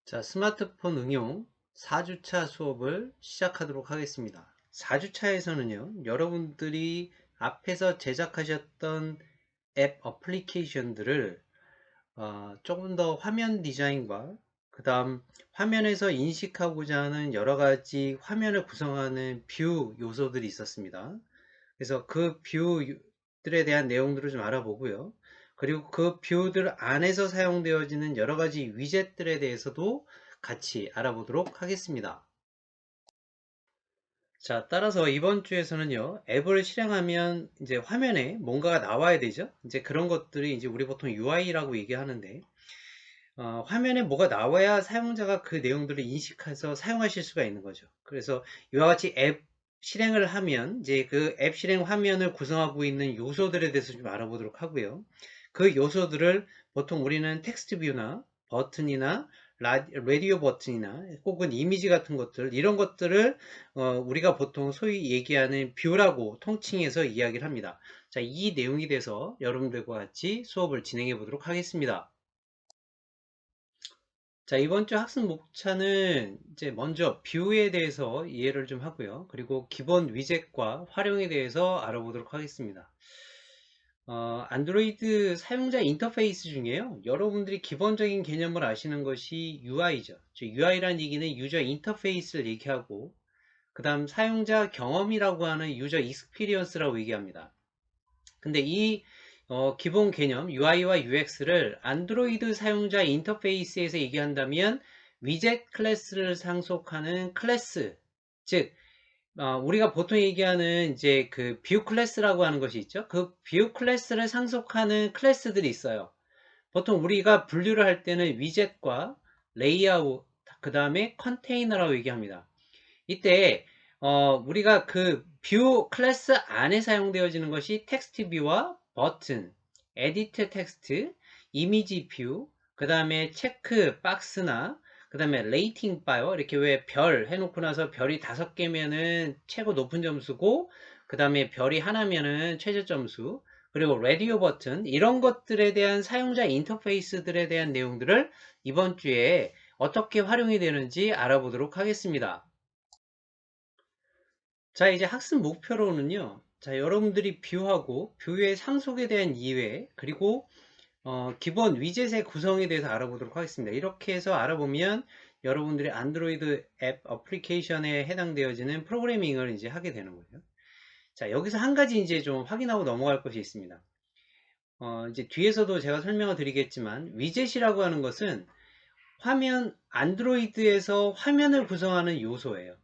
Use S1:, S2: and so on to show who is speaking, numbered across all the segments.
S1: 자, 스마트폰 응용 4주차 수업을 시작하도록 하겠습니다. 4주차에서는요, 여러분들이 앞에서 제작하셨던 앱 어플리케이션들을 조금 더 화면 디자인과 그 다음 화면에서 인식하고자 하는 여러 가지 화면을 구성하는 뷰 요소들이 있었습니다. 그래서 그 뷰들에 대한 내용들을 좀 알아보고요. 그리고 그 뷰들 안에서 사용되어지는 여러 가지 위젯들에 대해서도 같이 알아보도록 하겠습니다. 자, 따라서 이번 주에서는요, 앱을 실행하면 이제 화면에 뭔가가 나와야 되죠. 이제 그런 것들이 이제 우리 보통 UI라고 얘기하는데, 화면에 뭐가 나와야 사용자가 그 내용들을 인식해서 사용하실 수가 있는 거죠. 그래서 이와 같이 앱 실행을 하면 이제 그 앱 실행 화면을 구성하고 있는 요소들에 대해서 좀 알아보도록 하고요. 그 요소들을 보통 우리는 텍스트 뷰나 버튼이나 라디오 버튼이나 혹은 이미지 같은 것들, 이런 것들을 우리가 보통 소위 얘기하는 뷰라고 통칭해서 이야기를 합니다. 자, 이 내용에 대해서 여러분들과 같이 수업을 진행해 보도록 하겠습니다. 자, 이번 주 학습 목차는 이제 먼저 뷰에 대해서 이해를 좀 하고요. 그리고 기본 위젯과 활용에 대해서 알아보도록 하겠습니다. 안드로이드 사용자 인터페이스 중에요, 여러분들이 기본적인 개념을 아시는 것이 UI죠. UI라는 얘기는 유저 인터페이스를 얘기하고, 그 다음 사용자 경험이라고 하는 유저 익스피리언스라고 얘기합니다. 근데 이 기본 개념 UI와 UX를 안드로이드 사용자 인터페이스에서 얘기한다면 위젯 클래스를 상속하는 클래스, 즉 우리가 보통 얘기하는 이제 그 뷰 클래스라고 하는 것이 있죠. 그 뷰 클래스를 상속하는 클래스들이 있어요. 보통 우리가 분류를 할 때는 위젯과 레이아웃, 그 다음에 컨테이너라고 얘기합니다. 이때 우리가 그 뷰 클래스 안에 사용되어지는 것이 텍스트 뷰와 버튼, 에디트 텍스트, 이미지 뷰, 그 다음에 체크 박스나 그 다음에 레이팅 바요, 이렇게 왜 별 해놓고 나서 별이 5개면은 최고 높은 점수고, 그 다음에 별이 하나면은 최저 점수, 그리고 라디오 버튼, 이런 것들에 대한 사용자 인터페이스들에 대한 내용들을 이번 주에 어떻게 활용이 되는지 알아보도록 하겠습니다. 자, 이제 학습 목표로는요, 자, 여러분들이 뷰하고 뷰의 상속에 대한 이해, 그리고 기본 위젯의 구성에 대해서 알아보도록 하겠습니다. 이렇게 해서 알아보면 여러분들이 안드로이드 앱 어플리케이션에 해당되어지는 프로그래밍을 이제 하게 되는 거예요. 자, 여기서 한 가지 이제 좀 확인하고 넘어갈 것이 있습니다. 이제 뒤에서도 제가 설명을 드리겠지만, 위젯이라고 하는 것은 안드로이드에서 화면을 구성하는 요소예요.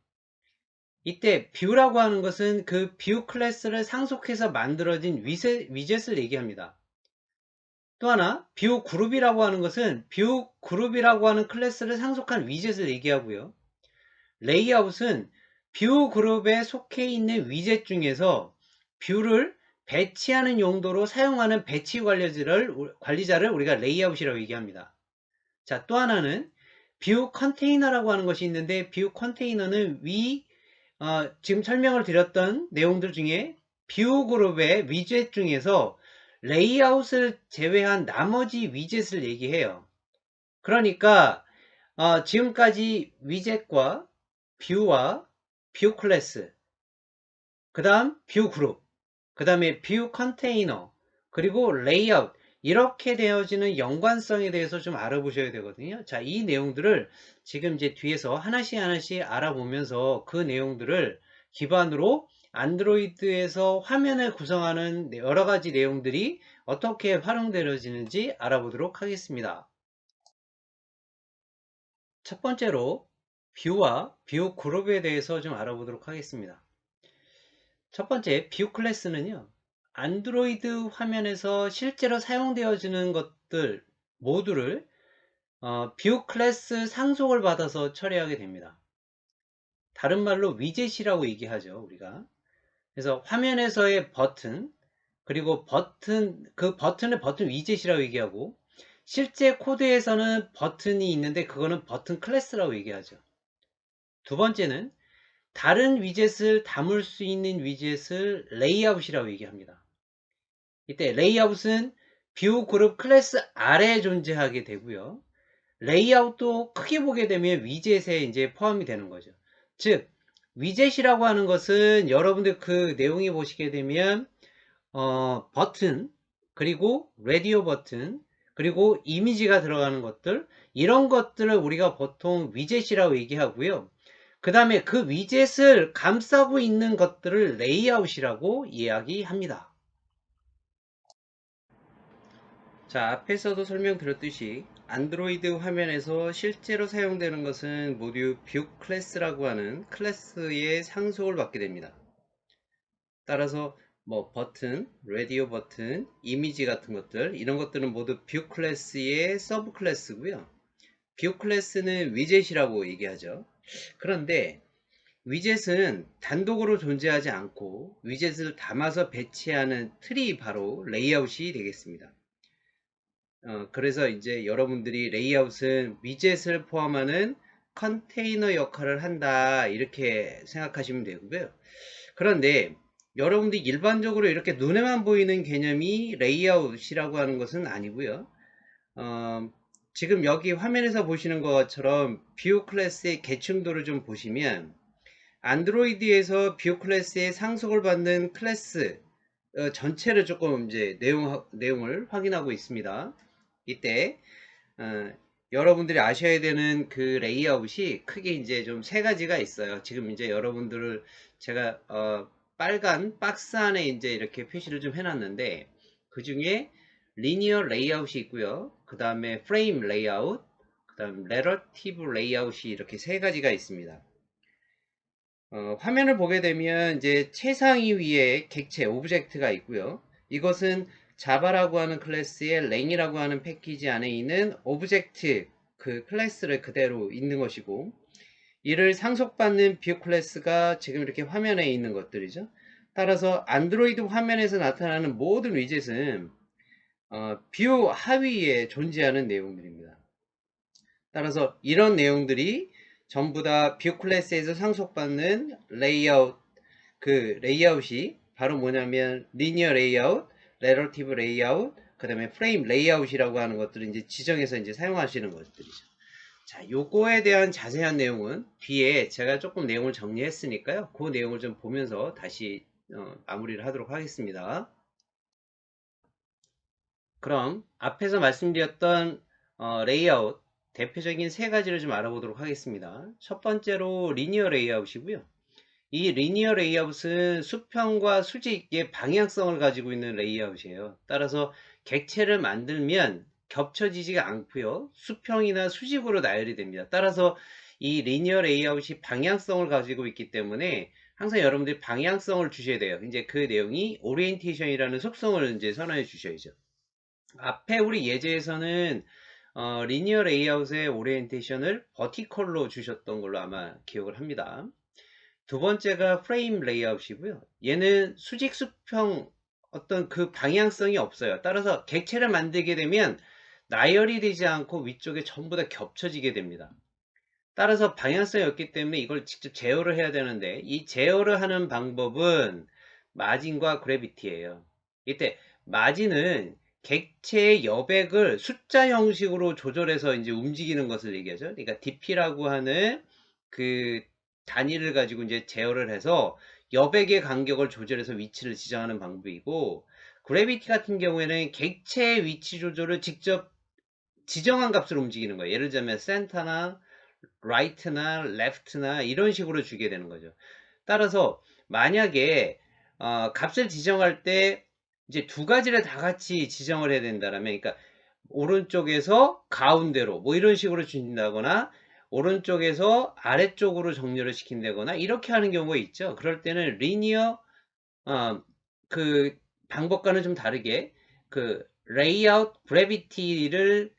S1: 이때 뷰라고 하는 것은 그 뷰 클래스를 상속해서 만들어진 위젯을 얘기합니다. 또 하나, 뷰 그룹이라고 하는 것은 뷰 그룹이라고 하는 클래스를 상속한 위젯을 얘기하고요. 레이아웃은 뷰 그룹에 속해 있는 위젯 중에서 뷰를 배치하는 용도로 사용하는 배치 관리자를 우리가 레이아웃이라고 얘기합니다. 자, 또 하나는 뷰 컨테이너라고 하는 것이 있는데, 뷰 컨테이너는 지금 설명을 드렸던 내용들 중에 뷰 그룹의 위젯 중에서 레이아웃을 제외한 나머지 위젯을 얘기해요. 그러니까 지금까지 위젯과 뷰와 뷰 클래스, 그 다음 뷰 그룹, 그 다음에 뷰 컨테이너, 그리고 레이아웃, 이렇게 되어지는 연관성에 대해서 좀 알아보셔야 되거든요. 자, 이 내용들을 지금 이제 뒤에서 하나씩 하나씩 알아보면서 그 내용들을 기반으로 안드로이드에서 화면을 구성하는 여러 가지 내용들이 어떻게 활용되어지는지 알아보도록 하겠습니다. 첫 번째로 뷰와 뷰 그룹에 대해서 좀 알아보도록 하겠습니다. 첫 번째, 뷰 클래스는요, 안드로이드 화면에서 실제로 사용되어지는 것들 모두를 뷰 클래스 상속을 받아서 처리하게 됩니다. 다른 말로 위젯이라고 얘기하죠, 우리가. 그래서 화면에서의 버튼, 그리고 그 버튼을 버튼 위젯이라고 얘기하고, 실제 코드에서는 버튼이 있는데 그거는 버튼 클래스라고 얘기하죠. 두 번째는 다른 위젯을 담을 수 있는 위젯을 레이아웃이라고 얘기합니다. 이때 레이아웃은 뷰 그룹 클래스 아래에 존재하게 되고요. 레이아웃도 크게 보게 되면 위젯에 이제 포함이 되는 거죠. 즉, 위젯이라고 하는 것은 여러분들 그 내용이 보시게 되면 버튼, 그리고 라디오 버튼, 그리고 이미지가 들어가는 것들, 이런 것들을 우리가 보통 위젯이라고 얘기하고요. 그 다음에 그 위젯을 감싸고 있는 것들을 레이아웃이라고 이야기합니다. 자, 앞에서도 설명드렸듯이 안드로이드 화면에서 실제로 사용되는 것은 모두 뷰 클래스라고 하는 클래스의 상속을 받게 됩니다. 따라서 뭐 버튼, 라디오 버튼, 이미지 같은 것들, 이런 것들은 모두 뷰 클래스의 서브 클래스고요. 뷰 클래스는 위젯이라고 얘기하죠. 그런데 위젯은 단독으로 존재하지 않고 위젯을 담아서 배치하는 틀이 바로 레이아웃이 되겠습니다. 그래서 이제 여러분들이 레이아웃은 위젯을 포함하는 컨테이너 역할을 한다, 이렇게 생각하시면 되고요. 그런데 여러분들이 일반적으로 이렇게 눈에만 보이는 개념이 레이아웃이라고 하는 것은 아니고요. 지금 여기 화면에서 보시는 것처럼 뷰 클래스의 계층도를 좀 보시면 안드로이드에서 뷰 클래스의 상속을 받는 클래스 전체를 조금 이제 내용을 확인하고 있습니다. 이때 여러분들이 아셔야 되는 그 레이아웃이 크게 이제 좀 세 가지가 있어요. 지금 이제 여러분들을 제가 빨간 박스 안에 이제 이렇게 표시를 좀 해놨는데, 그 중에 리니어 레이아웃이 있고요. 그 다음에 프레임 레이아웃, 그 다음 레러티브 레이아웃이 이렇게 세 가지가 있습니다. 화면을 보게 되면 이제 최상위 위에 객체 오브젝트가 있고요. 이것은 자바라고 하는 클래스의 랭이라고 하는 패키지 안에 있는 오브젝트 그 클래스를 그대로 있는 것이고, 이를 상속받는 뷰 클래스가 지금 이렇게 화면에 있는 것들이죠. 따라서 안드로이드 화면에서 나타나는 모든 위젯은 뷰 하위에 존재하는 내용들입니다. 따라서 이런 내용들이 전부 다 뷰 클래스에서 상속받는 레이아웃, 그 레이아웃이 바로 뭐냐면 리니어 레이아웃, 레러티브 레이아웃, 그 다음에 프레임 레이아웃이라고 하는 것들을 이제 지정해서 이제 사용하시는 것들이죠. 자, 요거에 대한 자세한 내용은 뒤에 제가 조금 내용을 정리했으니까요. 그 내용을 좀 보면서 다시 마무리를 하도록 하겠습니다. 그럼 앞에서 말씀드렸던 레이아웃 대표적인 세 가지를 좀 알아보도록 하겠습니다. 첫 번째로 리니어 레이아웃이고요. 이 리니어 레이아웃은 수평과 수직의 방향성을 가지고 있는 레이아웃이에요. 따라서 객체를 만들면 겹쳐지지가 않고요. 수평이나 수직으로 나열이 됩니다. 따라서 이 리니어 레이아웃이 방향성을 가지고 있기 때문에 항상 여러분들이 방향성을 주셔야 돼요. 이제 그 내용이 오리엔테이션이라는 속성을 이제 선언해 주셔야죠. 앞에 우리 예제에서는 리니어 레이아웃의 오리엔테이션을 버티컬로 주셨던 걸로 아마 기억을 합니다. 두 번째가 프레임 레이아웃이고요. 얘는 수직 수평 어떤 그 방향성이 없어요. 따라서 객체를 만들게 되면 나열이 되지 않고 위쪽에 전부 다 겹쳐지게 됩니다. 따라서 방향성이 없기 때문에 이걸 직접 제어를 해야 되는데, 이 제어를 하는 방법은 마진과 그래비티예요. 이때 마진은 객체의 여백을 숫자 형식으로 조절해서 이제 움직이는 것을 얘기하죠. 그러니까 dp라고 하는 그 단위를 가지고 이제 제어를 해서 여백의 간격을 조절해서 위치를 지정하는 방법이고, 그래비티 같은 경우에는 객체의 위치 조절을 직접 지정한 값으로 움직이는 거예요. 예를 들면 센터나 right나 left나 이런 식으로 주게 되는 거죠. 따라서 만약에 값을 지정할 때 이제 두 가지를 다 같이 지정을 해야 된다라면, 그러니까 오른쪽에서 가운데로 뭐 이런 식으로 준다거나 오른쪽에서 아래쪽으로 정렬을 시킨다거나 이렇게 하는 경우가 있죠. 그럴 때는 리니어 그 방법과는 좀 다르게 그 레이아웃 그래비티를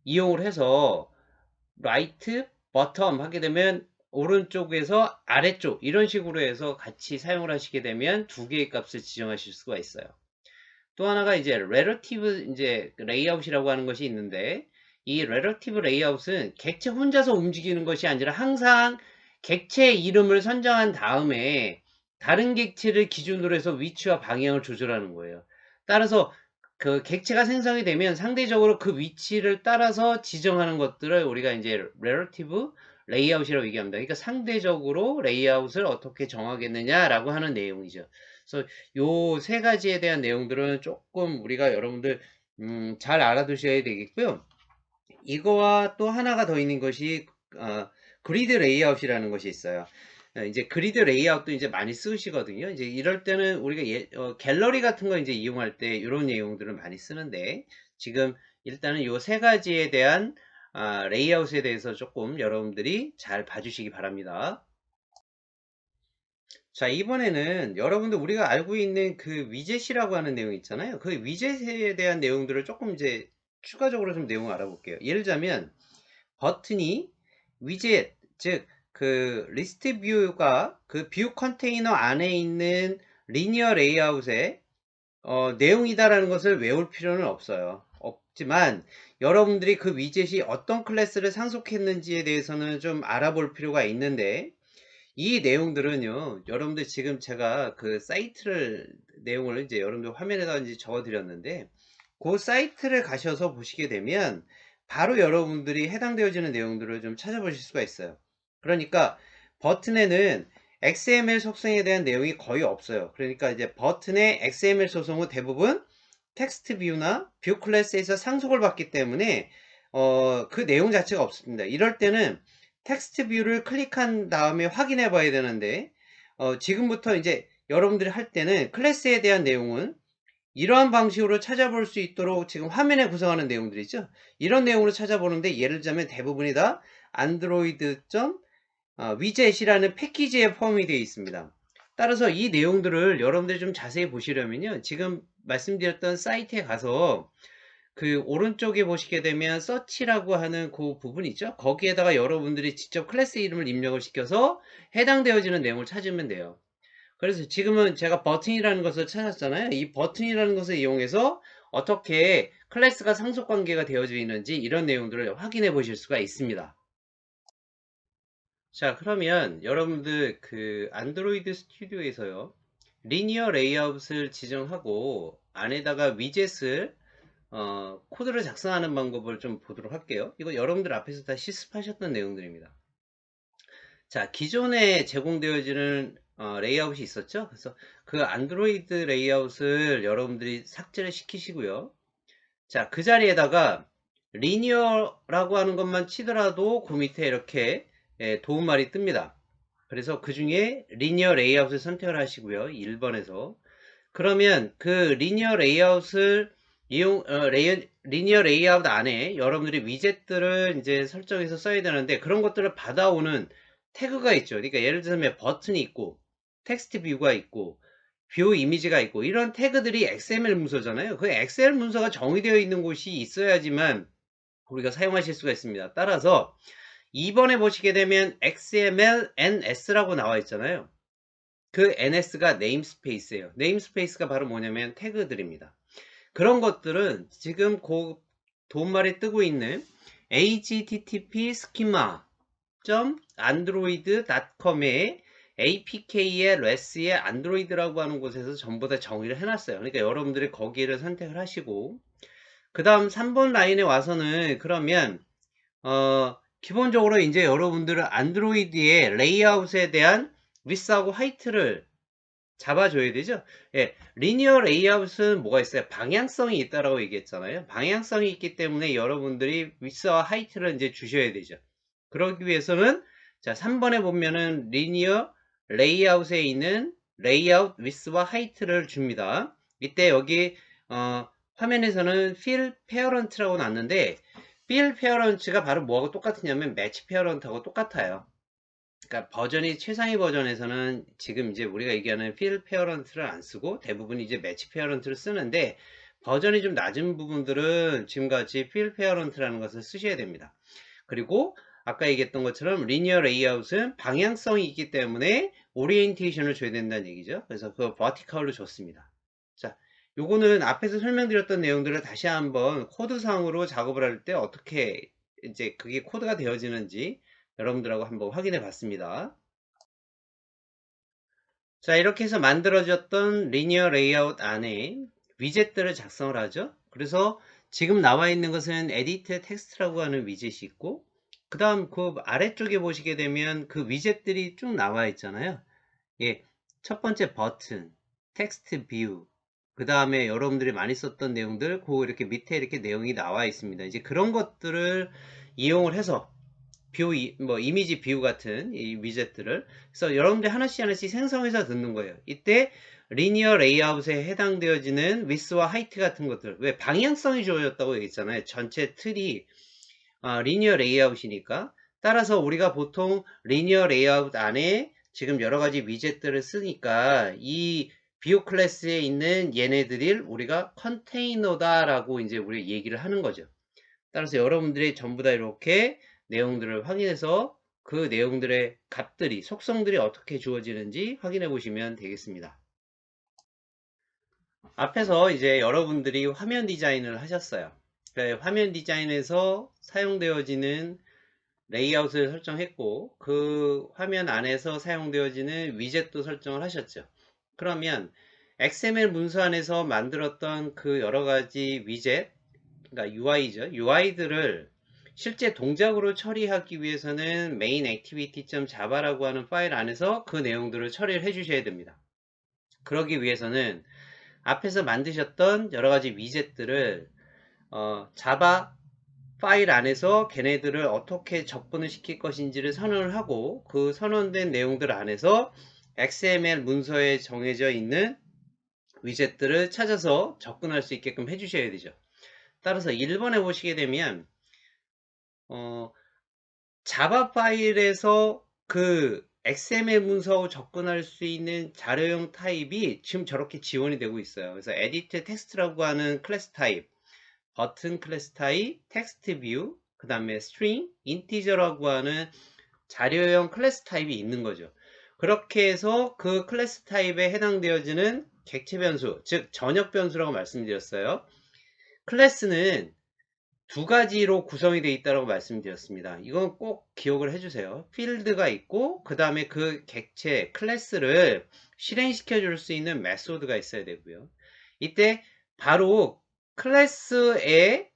S1: 이용을 해서 라이트, 버텀 하게 되면 오른쪽에서 아래쪽 이런 식으로 해서 같이 사용을 하시게 되면 두 개의 값을 지정하실 수가 있어요. 또 하나가 이제 relative 이제 레이아웃이라고 하는 것이 있는데, 이 relative 레이아웃은 객체 혼자서 움직이는 것이 아니라 항상 객체의 이름을 선정한 다음에 다른 객체를 기준으로 해서 위치와 방향을 조절하는 거예요. 따라서 그 객체가 생성이 되면 상대적으로 그 위치를 따라서 지정하는 것들을 우리가 이제 relative layout이라고 얘기합니다. 그러니까 상대적으로 레이아웃을 어떻게 정하겠느냐라고 하는 내용이죠. 그래서 요 세 가지에 대한 내용들은 조금 우리가 여러분들 잘 알아두셔야 되겠고요. 이거와 또 하나가 더 있는 것이 그리드 레이아웃이라는 것이 있어요. 이제 그리드 레이아웃도 이제 많이 쓰시거든요. 이제 이럴 때는 우리가 갤러리 같은 거 이제 이용할 때 이런 내용들을 많이 쓰는데, 지금 일단은 요 세 가지에 대한 레이아웃에 대해서 조금 여러분들이 잘 봐주시기 바랍니다. 자, 이번에는 여러분들 우리가 알고 있는 그 위젯이라고 하는 내용 있잖아요. 그 위젯에 대한 내용들을 조금 이제 추가적으로 좀 내용을 알아볼게요. 예를 들자면 버튼이 위젯, 즉 그 리스트 뷰가 그 뷰 컨테이너 안에 있는 리니어 레이아웃의 내용이다라는 것을 외울 필요는 없지만, 여러분들이 그 위젯이 어떤 클래스를 상속했는지에 대해서는 좀 알아볼 필요가 있는데, 이 내용들은요, 여러분들 지금 제가 그 사이트를 내용을 이제 여러분들 화면에다 이제 적어 드렸는데, 그 사이트를 가셔서 보시게 되면 바로 여러분들이 해당되어지는 내용들을 좀 찾아보실 수가 있어요. 그러니까 버튼에는 XML 속성에 대한 내용이 거의 없어요. 그러니까 이제 버튼의 XML 소송은 대부분 텍스트 뷰나 뷰 클래스에서 상속을 받기 때문에 그 내용 자체가 없습니다. 이럴 때는 텍스트 뷰를 클릭한 다음에 확인해 봐야 되는데, 지금부터 이제 여러분들이 할 때는 클래스에 대한 내용은 이러한 방식으로 찾아볼 수 있도록 지금 화면에 구성하는 내용들이죠. 이런 내용으로 찾아보는데, 예를 들자면 대부분이 다 안드로이드 위젯이라는 패키지에 포함이 되어 있습니다. 따라서 이 내용들을 여러분들이 좀 자세히 보시려면요, 지금 말씀드렸던 사이트에 가서 그 오른쪽에 보시게 되면 서치라고 하는 그 부분 있죠. 거기에다가 여러분들이 직접 클래스 이름을 입력을 시켜서 해당되어지는 내용을 찾으면 돼요. 그래서 지금은 제가 버튼이라는 것을 찾았잖아요. 이 버튼이라는 것을 이용해서 어떻게 클래스가 상속 관계가 되어져 있는지 이런 내용들을 확인해 보실 수가 있습니다. 자, 그러면 여러분들 그 안드로이드 스튜디오에서요, 리니어 레이아웃을 지정하고 안에다가 위젯을 코드를 작성하는 방법을 좀 보도록 할게요. 이거 여러분들 앞에서 다 실습하셨던 내용들입니다. 자, 기존에 제공되어지는 레이아웃이 있었죠. 그래서 그 안드로이드 레이아웃을 여러분들이 삭제를 시키시고요. 자, 그 자리에다가 리니어라고 하는 것만 치더라도 그 밑에 이렇게 도움말이 뜹니다. 그래서 그 중에 리니어 레이아웃을 선택을 하시고요. 1번에서. 그러면 그 리니어 레이아웃을 리니어 레이아웃 안에 여러분들이 위젯들을 이제 설정해서 써야 되는데, 그런 것들을 받아오는 태그가 있죠. 그러니까 예를 들면 버튼이 있고 텍스트 뷰가 있고 뷰 이미지가 있고, 이런 태그들이 XML 문서잖아요. 그 XML 문서가 정의되어 있는 곳이 있어야지만 우리가 사용하실 수가 있습니다. 따라서 2번에 보시게 되면 XML NS라고 나와 있잖아요. 그 NS가 네임스페이스예요. 네임스페이스가 바로 뭐냐면 태그들입니다. 그런 것들은 지금 그 도움말에 뜨고 있는 http schema.android.com의 apk의 레스의 안드로이드라고 하는 곳에서 전부 다 정의를 해놨어요. 그러니까 여러분들이 거기를 선택을 하시고, 그 다음 3번 라인에 와서는 그러면 기본적으로 이제 여러분들은 안드로이드의 레이아웃에 대한 위스하고 하이트를 잡아줘야 되죠. 예, 리니어 레이아웃은 뭐가 있어요? 방향성이 있다라고 얘기했잖아요. 방향성이 있기 때문에 여러분들이 위스와 하이트를 이제 주셔야 되죠. 그러기 위해서는 자, 3번에 보면은 리니어 레이아웃에 있는 레이아웃 위스와 하이트를 줍니다. 이때 여기 화면에서는 fill parent라고 났는데, fill parent가 바로 뭐하고 똑같으냐면 match parent하고 똑같아요. 그러니까 버전이 최상위 버전에서는 지금 이제 우리가 얘기하는 필 페어런트를 안 쓰고 대부분 이제 매치 페어런트를 쓰는데, 버전이 좀 낮은 부분들은 지금같이 필 페어런트라는 것을 쓰셔야 됩니다. 그리고 아까 얘기했던 것처럼 리니어 레이아웃은 방향성이 있기 때문에 오리엔테이션을 줘야 된다는 얘기죠. 그래서 그 버티컬로 줬습니다. 자, 요거는 앞에서 설명드렸던 내용들을 다시 한번 코드상으로 작업을 할 때 어떻게 이제 그게 코드가 되어지는지 여러분들하고 한번 확인해 봤습니다. 자, 이렇게 해서 만들어졌던 리니어 레이아웃 안에 위젯들을 작성을 하죠. 그래서 지금 나와 있는 것은 에디트 텍스트라고 하는 위젯이 있고, 그 다음 그 아래쪽에 보시게 되면 그 위젯들이 쭉 나와 있잖아요. 예, 첫 번째 버튼, 텍스트 뷰, 그 다음에 여러분들이 많이 썼던 내용들, 그 이렇게 밑에 이렇게 내용이 나와 있습니다. 이제 그런 것들을 이용을 해서 뷰, 뭐 이미지 뷰 같은 이 위젯들을, 그래서 여러분들 하나씩 하나씩 생성해서 듣는 거예요. 이때 리니어 레이아웃에 해당되어지는 위스와 하이트 같은 것들, 왜 방향성이 주어졌다고 얘기했잖아요. 전체 틀이 리니어 레이아웃이니까. 따라서 우리가 보통 리니어 레이아웃 안에 지금 여러 가지 위젯들을 쓰니까 이 뷰 클래스에 있는 얘네들을 우리가 컨테이너다라고 이제 우리 얘기를 하는 거죠. 따라서 여러분들이 전부 다 이렇게 내용들을 확인해서 그 내용들의 값들이, 속성들이 어떻게 주어지는지 확인해 보시면 되겠습니다. 앞에서 이제 여러분들이 화면 디자인을 하셨어요. 화면 디자인에서 사용되어지는 레이아웃을 설정했고, 그 화면 안에서 사용되어지는 위젯도 설정을 하셨죠. 그러면 XML 문서 안에서 만들었던 그 여러 가지 위젯, 그러니까 UI죠. UI들을 실제 동작으로 처리하기 위해서는 main activity.java라고 하는 파일 안에서 그 내용들을 처리를 해 주셔야 됩니다. 그러기 위해서는 앞에서 만드셨던 여러 가지 위젯들을 자바 파일 안에서 걔네들을 어떻게 접근을 시킬 것인지를 선언을 하고, 그 선언된 내용들 안에서 XML 문서에 정해져 있는 위젯들을 찾아서 접근할 수 있게끔 해주셔야 되죠. 따라서 1번에 보시게 되면 자바 파일에서 그 XML 문서로 접근할 수 있는 자료형 타입이 지금 저렇게 지원이 되고 있어요. 그래서 edit text라고 하는 클래스 타입, 버튼 클래스 타입, 텍스트 뷰, 그 다음에 string, integer라고 하는 자료형 클래스 타입이 있는 거죠. 그렇게 해서 그 클래스 타입에 해당되어지는 객체 변수, 즉 전역 변수라고 말씀드렸어요. 클래스는 두 가지로 구성이 되어 있다고 말씀드렸습니다. 이건 꼭 기억을 해주세요. 필드가 있고, 그 다음에 그 객체 클래스를 실행시켜 줄 수 있는 메소드가 있어야 되고요. 이때 바로 클래스에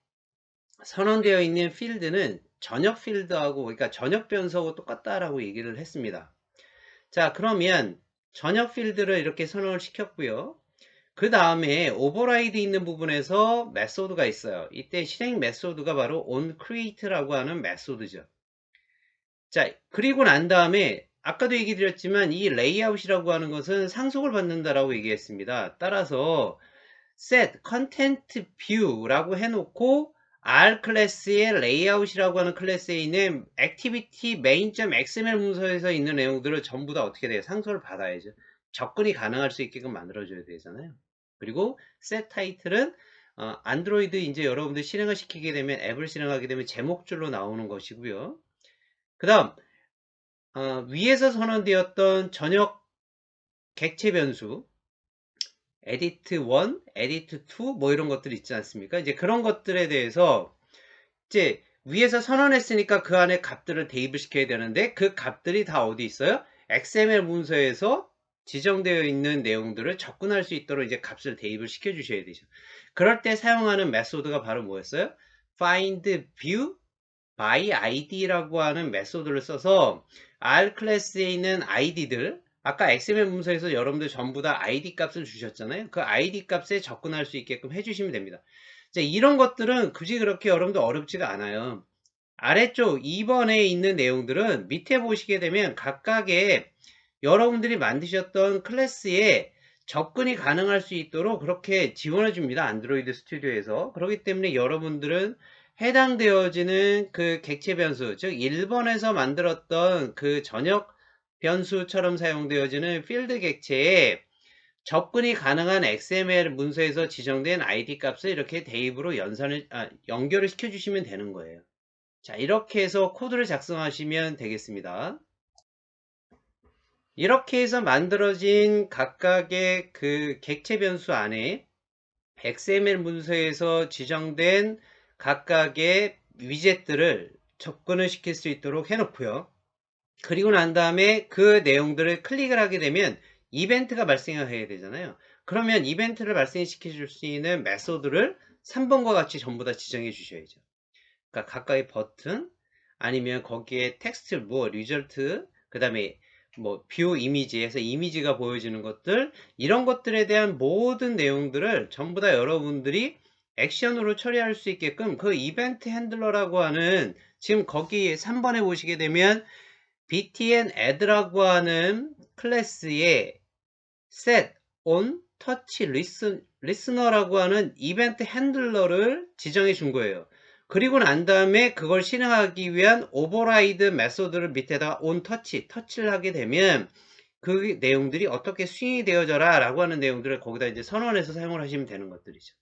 S1: 선언되어 있는 필드는 전역 필드하고, 그러니까 전역 변수하고 똑같다라고 얘기를 했습니다. 자, 그러면 전역 필드를 이렇게 선언을 시켰고요. 그 다음에 오버라이드 있는 부분에서 메소드가 있어요. 이때 실행 메소드가 바로 onCreate라고 하는 메소드죠. 자, 그리고 난 다음에 아까도 얘기 드렸지만 이 레이아웃이라고 하는 것은 상속을 받는다라고 얘기했습니다. 따라서 set content view라고 해놓고 R 클래스의 레이아웃이라고 하는 클래스에 있는 activity main.xml 문서에서 있는 내용들을 전부 다 어떻게 돼요? 상속을 받아야죠. 접근이 가능할 수 있게끔 만들어줘야 되잖아요. 그리고 set title은 안드로이드 이제 여러분들 실행을 시키게 되면, 앱을 실행하게 되면 제목줄로 나오는 것이고요. 그 다음 위에서 선언되었던 전역 객체 변수 edit 1, edit 2 뭐 이런 것들 있지 않습니까? 이제 그런 것들에 대해서 이제 위에서 선언했으니까 그 안에 값들을 대입을 시켜야 되는데, 그 값들이 다 어디 있어요? XML 문서에서 지정되어 있는 내용들을 접근할 수 있도록 이제 값을 대입을 시켜 주셔야 되죠. 그럴 때 사용하는 메소드가 바로 뭐였어요? find view by id라고 하는 메소드를 써서 R 클래스에 있는 id들, 아까 XML 문서에서 여러분들 전부 다 id 값을 주셨잖아요. 그 id 값에 접근할 수 있게끔 해주시면 됩니다. 자, 이런 것들은 굳이 그렇게 여러분들 어렵지가 않아요. 아래쪽 2번에 있는 내용들은 밑에 보시게 되면 각각의 여러분들이 만드셨던 클래스에 접근이 가능할 수 있도록 그렇게 지원해 줍니다. 안드로이드 스튜디오에서. 그렇기 때문에 여러분들은 해당되어지는 그 객체 변수, 즉 1번에서 만들었던 그 전역 변수처럼 사용되어지는 필드 객체에 접근이 가능한 XML 문서에서 지정된 ID 값을 이렇게 대입으로 연결을 시켜주시면 되는 거예요. 자, 이렇게 해서 코드를 작성하시면 되겠습니다. 이렇게 해서 만들어진 각각의 그 객체 변수 안에 XML 문서에서 지정된 각각의 위젯들을 접근을 시킬 수 있도록 해놓고요. 그리고 난 다음에 그 내용들을 클릭을 하게 되면 이벤트가 발생해야 되잖아요. 그러면 이벤트를 발생시켜 줄 수 있는 메소드를 3번과 같이 전부 다 지정해 주셔야죠. 그러니까 각각의 버튼, 아니면 거기에 텍스트, 뭐 리절트, 그 다음에 뭐 뷰 이미지에서 이미지가 보여지는 것들, 이런 것들에 대한 모든 내용들을 전부 다 여러분들이 액션으로 처리할 수 있게끔 그 이벤트 핸들러라고 하는, 지금 거기 3번에 보시게 되면 btn add라고 하는 클래스에 set on touch listener라고 하는 이벤트 핸들러를 지정해 준 거예요. 그리고 난 다음에 그걸 실행하기 위한 오버라이드 메소드를 밑에다가 on 터치를 하게 되면 그 내용들이 어떻게 수행이 되어져라 라고 하는 내용들을 거기다 이제 선언해서 사용을 하시면 되는 것들이죠.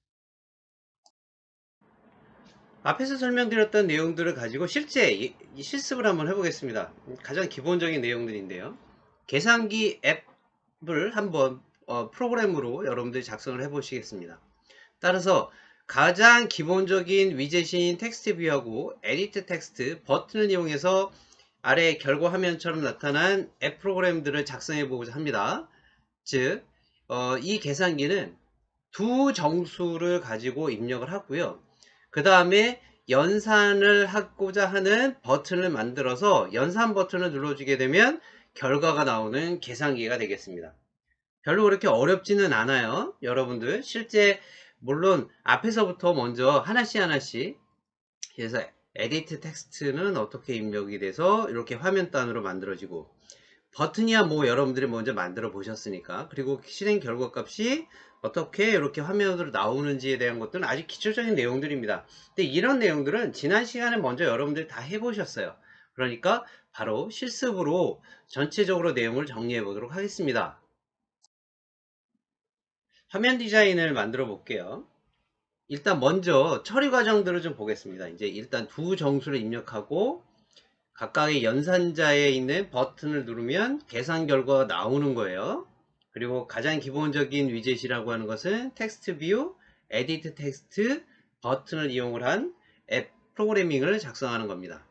S1: 앞에서 설명드렸던 내용들을 가지고 실제 실습을 한번 해보겠습니다. 가장 기본적인 내용들인데요. 계산기 앱을 한번 프로그램으로 여러분들이 작성을 해보시겠습니다. 따라서 가장 기본적인 위젯인 텍스트 뷰하고 에디트 텍스트 버튼을 이용해서 아래 결과 화면처럼 나타난 앱 프로그램들을 작성해 보고자 합니다. 즉, 이 계산기는 두 정수를 가지고 입력을 하고요. 그 다음에 연산을 하고자 하는 버튼을 만들어서 연산 버튼을 눌러주게 되면 결과가 나오는 계산기가 되겠습니다. 별로 그렇게 어렵지는 않아요. 여러분들 실제 물론 앞에서부터 먼저 하나씩 그래서 에디트 텍스트는 어떻게 입력이 돼서 이렇게 화면 단으로 만들어지고, 버튼이야 뭐 여러분들이 먼저 만들어 보셨으니까, 그리고 실행 결과 값이 어떻게 이렇게 화면으로 나오는지에 대한 것들은 아주 기초적인 내용들입니다. 근데 이런 내용들은 지난 시간에 먼저 여러분들이 다 해보셨어요. 그러니까 바로 실습으로 전체적으로 내용을 정리해 보도록 하겠습니다. 화면 디자인을 만들어 볼게요. 일단 먼저 처리 과정들을 좀 보겠습니다. 이제 일단 두 정수를 입력하고 각각의 연산자에 있는 버튼을 누르면 계산 결과가 나오는 거예요. 그리고 가장 기본적인 위젯이라고 하는 것은 텍스트 뷰, 에디트 텍스트 버튼을 이용을 한 앱 프로그래밍을 작성하는 겁니다.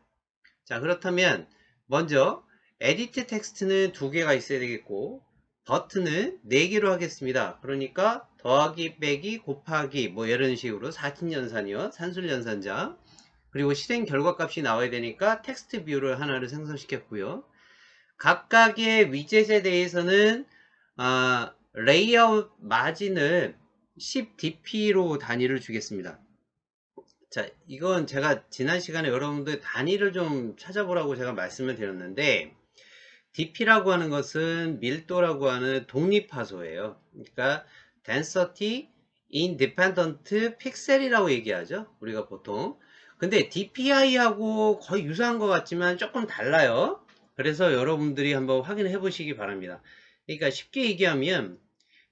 S1: 자, 그렇다면 먼저 에디트 텍스트는 두 개가 있어야 되겠고 버튼은 네 개로 하겠습니다. 그러니까 더하기 빼기 곱하기 뭐 이런 식으로 사진연산이요, 산술연산자, 그리고 실행 결과값이 나와야 되니까 텍스트 뷰를 하나를 생성시켰고요. 각각의 위젯에 대해서는 레이아웃 마진을 10dp로 단위를 주겠습니다. 자, 이건 제가 지난 시간에 여러분들 단위를 좀 찾아보라고 제가 말씀을 드렸는데, dp라고 하는 것은 밀도라고 하는 독립하소예요. 그러니까 density independent pixel이라고 얘기하죠, 우리가 보통. 근데 dpi하고 거의 유사한 것 같지만 조금 달라요. 그래서 여러분들이 한번 확인해 보시기 바랍니다. 그러니까 쉽게 얘기하면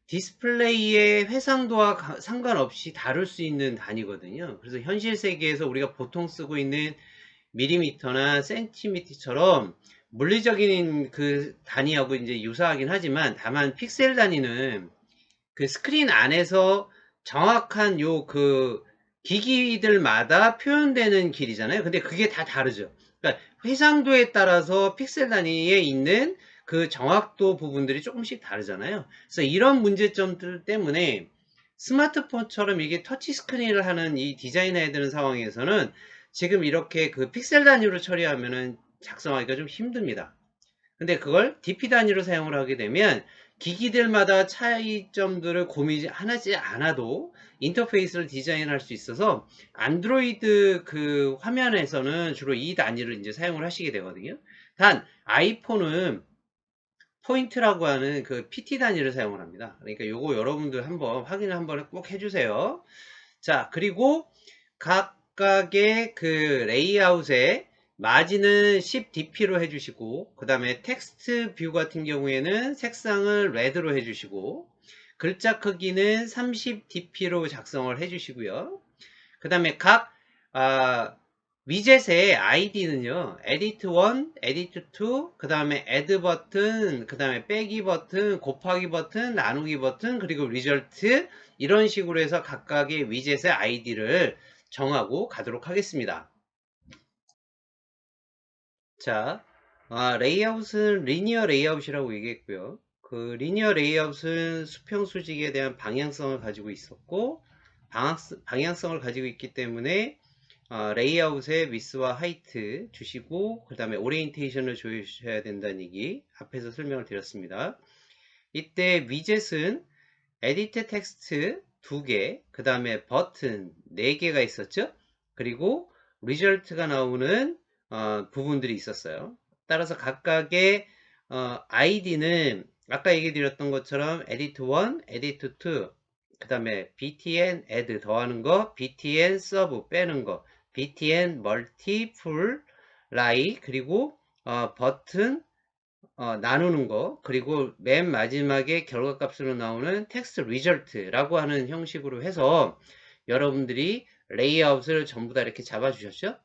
S1: 디스플레이의 해상도와 상관없이 다룰 수 있는 단위거든요. 그래서 현실 세계에서 우리가 보통 쓰고 있는 밀리미터나 센티미터처럼 물리적인 그 단위하고 이제 유사하긴 하지만, 다만 픽셀 단위는 그 스크린 안에서 정확한 요 그 기기들마다 표현되는 길이잖아요. 근데 그게 다 다르죠. 그러니까 해상도에 따라서 픽셀 단위에 있는 그 정확도 부분들이 조금씩 다르잖아요. 그래서 이런 문제점들 때문에 스마트폰처럼 이게 터치 스크린을 하는 이 디자인해야 되는 상황에서는 지금 이렇게 그 픽셀 단위로 처리하면은 작성하기가 좀 힘듭니다. 근데 그걸 DP 단위로 사용을 하게 되면 기기들마다 차이점들을 고민하지 않아도 인터페이스를 디자인할 수 있어서, 안드로이드 그 화면에서는 주로 이 단위를 이제 사용을 하시게 되거든요. 단 아이폰은 포인트라고 하는 그 PT 단위를 사용을 합니다. 그러니까 요거 여러분들 한번 확인을 한번 꼭 해주세요. 자, 그리고 각각의 그 레이아웃에 마진은 10dp로 해주시고, 그 다음에 텍스트 뷰 같은 경우에는 색상을 레드로 해주시고, 글자 크기는 30dp로 작성을 해주시고요. 그 다음에 각 위젯의 아이디는요, edit 1, edit 2, 그 다음에 add 버튼, 그 다음에 빼기 버튼, 곱하기 버튼, 나누기 버튼, 그리고 result, 이런 식으로 해서 각각의 위젯의 아이디를 정하고 가도록 하겠습니다. 자, 레이아웃은 리니어 레이아웃이라고 얘기했고요. 그 리니어 레이아웃은 수평 수직에 대한 방향성을 가지고 있었고, 방향성을 가지고 있기 때문에 레이아웃의 위스와 하이트 주시고, 그 다음에 오리엔테이션을 주셔야 된다는 얘기 앞에서 설명을 드렸습니다. 이때 위젯은 에디트 텍스트 2개, 그 다음에 버튼 4개가 있었죠. 그리고 리절트가 나오는 부분들이 있었어요. 따라서 각각의 아이디는 아까 얘기 드렸던 것처럼 에디트 1, 에디트 2, 그 다음에 btn add 더하는 거, btn sub 빼는 거, btn multiply 그리고 버튼 나누는 거, 그리고 맨 마지막에 결과값으로 나오는 텍스트 리절트라고 하는 형식으로 해서 여러분들이 레이아웃을 전부 다 이렇게 잡아 주셨죠.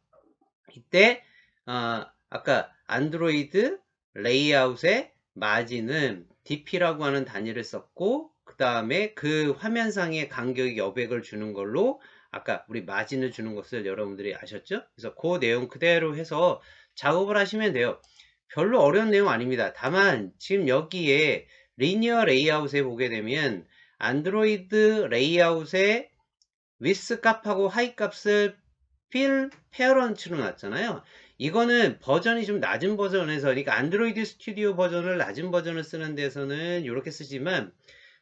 S1: 이때 아까 안드로이드 레이아웃의 마진은 dp라고 하는 단위를 썼고, 그 다음에 그 화면상의 간격이 여백을 주는 걸로 아까 우리 마진을 주는 것을 여러분들이 아셨죠. 그래서 그 내용 그대로 해서 작업을 하시면 돼요. 별로 어려운 내용 아닙니다. 다만 지금 여기에 리니어 레이아웃에 보게 되면 안드로이드 레이아웃의 위스 값하고 하이 값을 필 페어런츠로 놨잖아요. 이거는 버전이 좀 낮은 버전에서, 그러니까 안드로이드 스튜디오 버전을 낮은 버전을 쓰는 데서는 이렇게 쓰지만,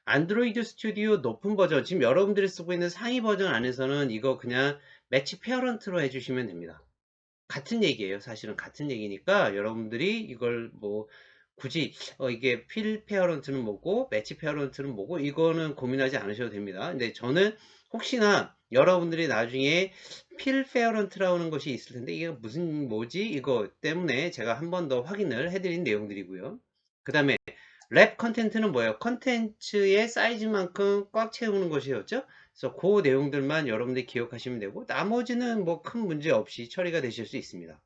S1: 안드로이드 스튜디오 높은 버전, 지금 여러분들이 쓰고 있는 상위 버전 안에서는 이거 그냥 매치 페어런트로 해주시면 됩니다. 같은 얘기예요. 사실은 같은 얘기니까 여러분들이 이걸 뭐 굳이 이게 필 페어런트는 뭐고 매치 페어런트는 뭐고 이거는 고민하지 않으셔도 됩니다. 근데 저는 혹시나 여러분들이 나중에 필 페어런트라는 것이 있을 텐데 이게 무슨 뭐지 이거 때문에 제가 한 번 더 확인을 해드린 내용들이고요. 그 다음에 랩 컨텐츠는 뭐예요? 컨텐츠의 사이즈만큼 꽉 채우는 것이었죠. 그래서 그 내용들만 여러분들이 기억하시면 되고 나머지는 뭐 큰 문제 없이 처리가 되실 수 있습니다.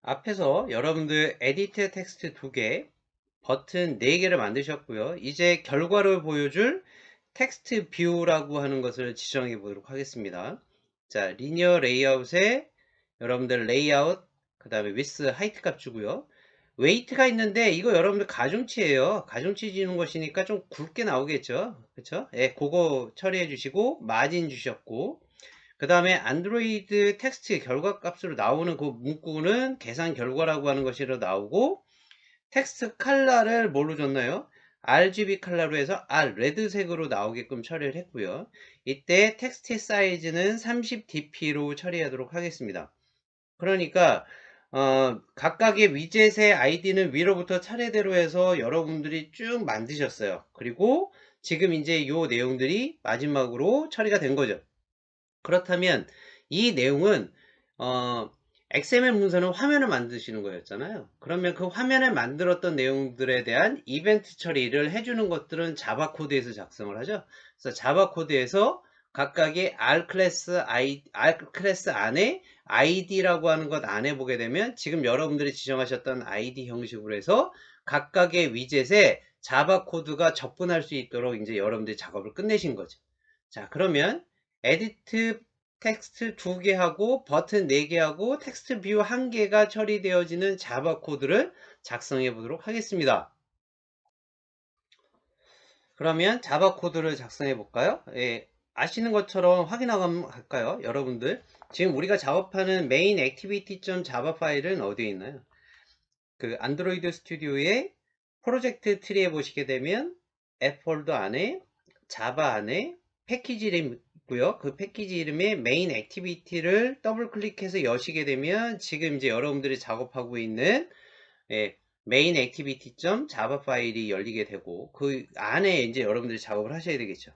S1: 앞에서 여러분들 에디트 텍스트 2개, 버튼 4개를 만드셨고요. 이제 결과를 보여줄 텍스트 뷰라고 하는 것을 지정해 보도록 하겠습니다. 자, 리니어 레이아웃에 여러분들 레이아웃, 그 다음에 위스 하이트 값 주고요. 웨이트가 있는데 이거 여러분들 가중치예요. 가중치 주는 것이니까 좀 굵게 나오겠죠. 그쵸? 예, 그거 처리해 주시고 마진 주셨고, 그 다음에 안드로이드 텍스트 결과값으로 나오는 그 문구는 계산 결과라고 하는 것으로 나오고, 텍스트 컬러를 뭘로 줬나요? RGB 컬러로 해서 레드색으로 나오게끔 처리를 했고요. 이때 텍스트 사이즈는 30dp로 처리하도록 하겠습니다. 그러니까 각각의 위젯의 아이디는 위로부터 차례대로 해서 여러분들이 쭉 만드셨어요. 그리고 지금 이제 요 내용들이 마지막으로 처리가 된 거죠. 그렇다면 이 내용은 XML 문서는 화면을 만드시는 거였잖아요. 그러면 그 화면을 만들었던 내용들에 대한 이벤트 처리를 해주는 것들은 자바 코드에서 작성을 하죠. 그래서 자바 코드에서 각각의 R 클래스 안에 ID라고 하는 것 안에 보게 되면 지금 여러분들이 지정하셨던 ID 형식으로 해서 각각의 위젯에 자바 코드가 접근할 수 있도록 이제 여러분들이 작업을 끝내신 거죠. 자, 그러면 에디트 텍스트 2개 하고 버튼 4개 하고 텍스트 뷰 1개가 처리되어지는 자바 코드를 작성해 보도록 하겠습니다. 그러면 자바 코드를 작성해 볼까요? 예, 아시는 것처럼 확인하고 갈까요? 여러분들 지금 우리가 작업하는 메인 액티비티.java 파일은 어디에 있나요? 그 안드로이드 스튜디오의 프로젝트 트리에 보시게 되면 앱 폴더 안에 자바 안에 패키지 이름 있고요. 그 패키지 이름에 메인 액티비티를 더블 클릭해서 여시게 되면 지금 이제 여러분들이 작업하고 있는 메인 액티비티.java 파일이 열리게 되고 그 안에 이제 여러분들이 작업을 하셔야 되겠죠.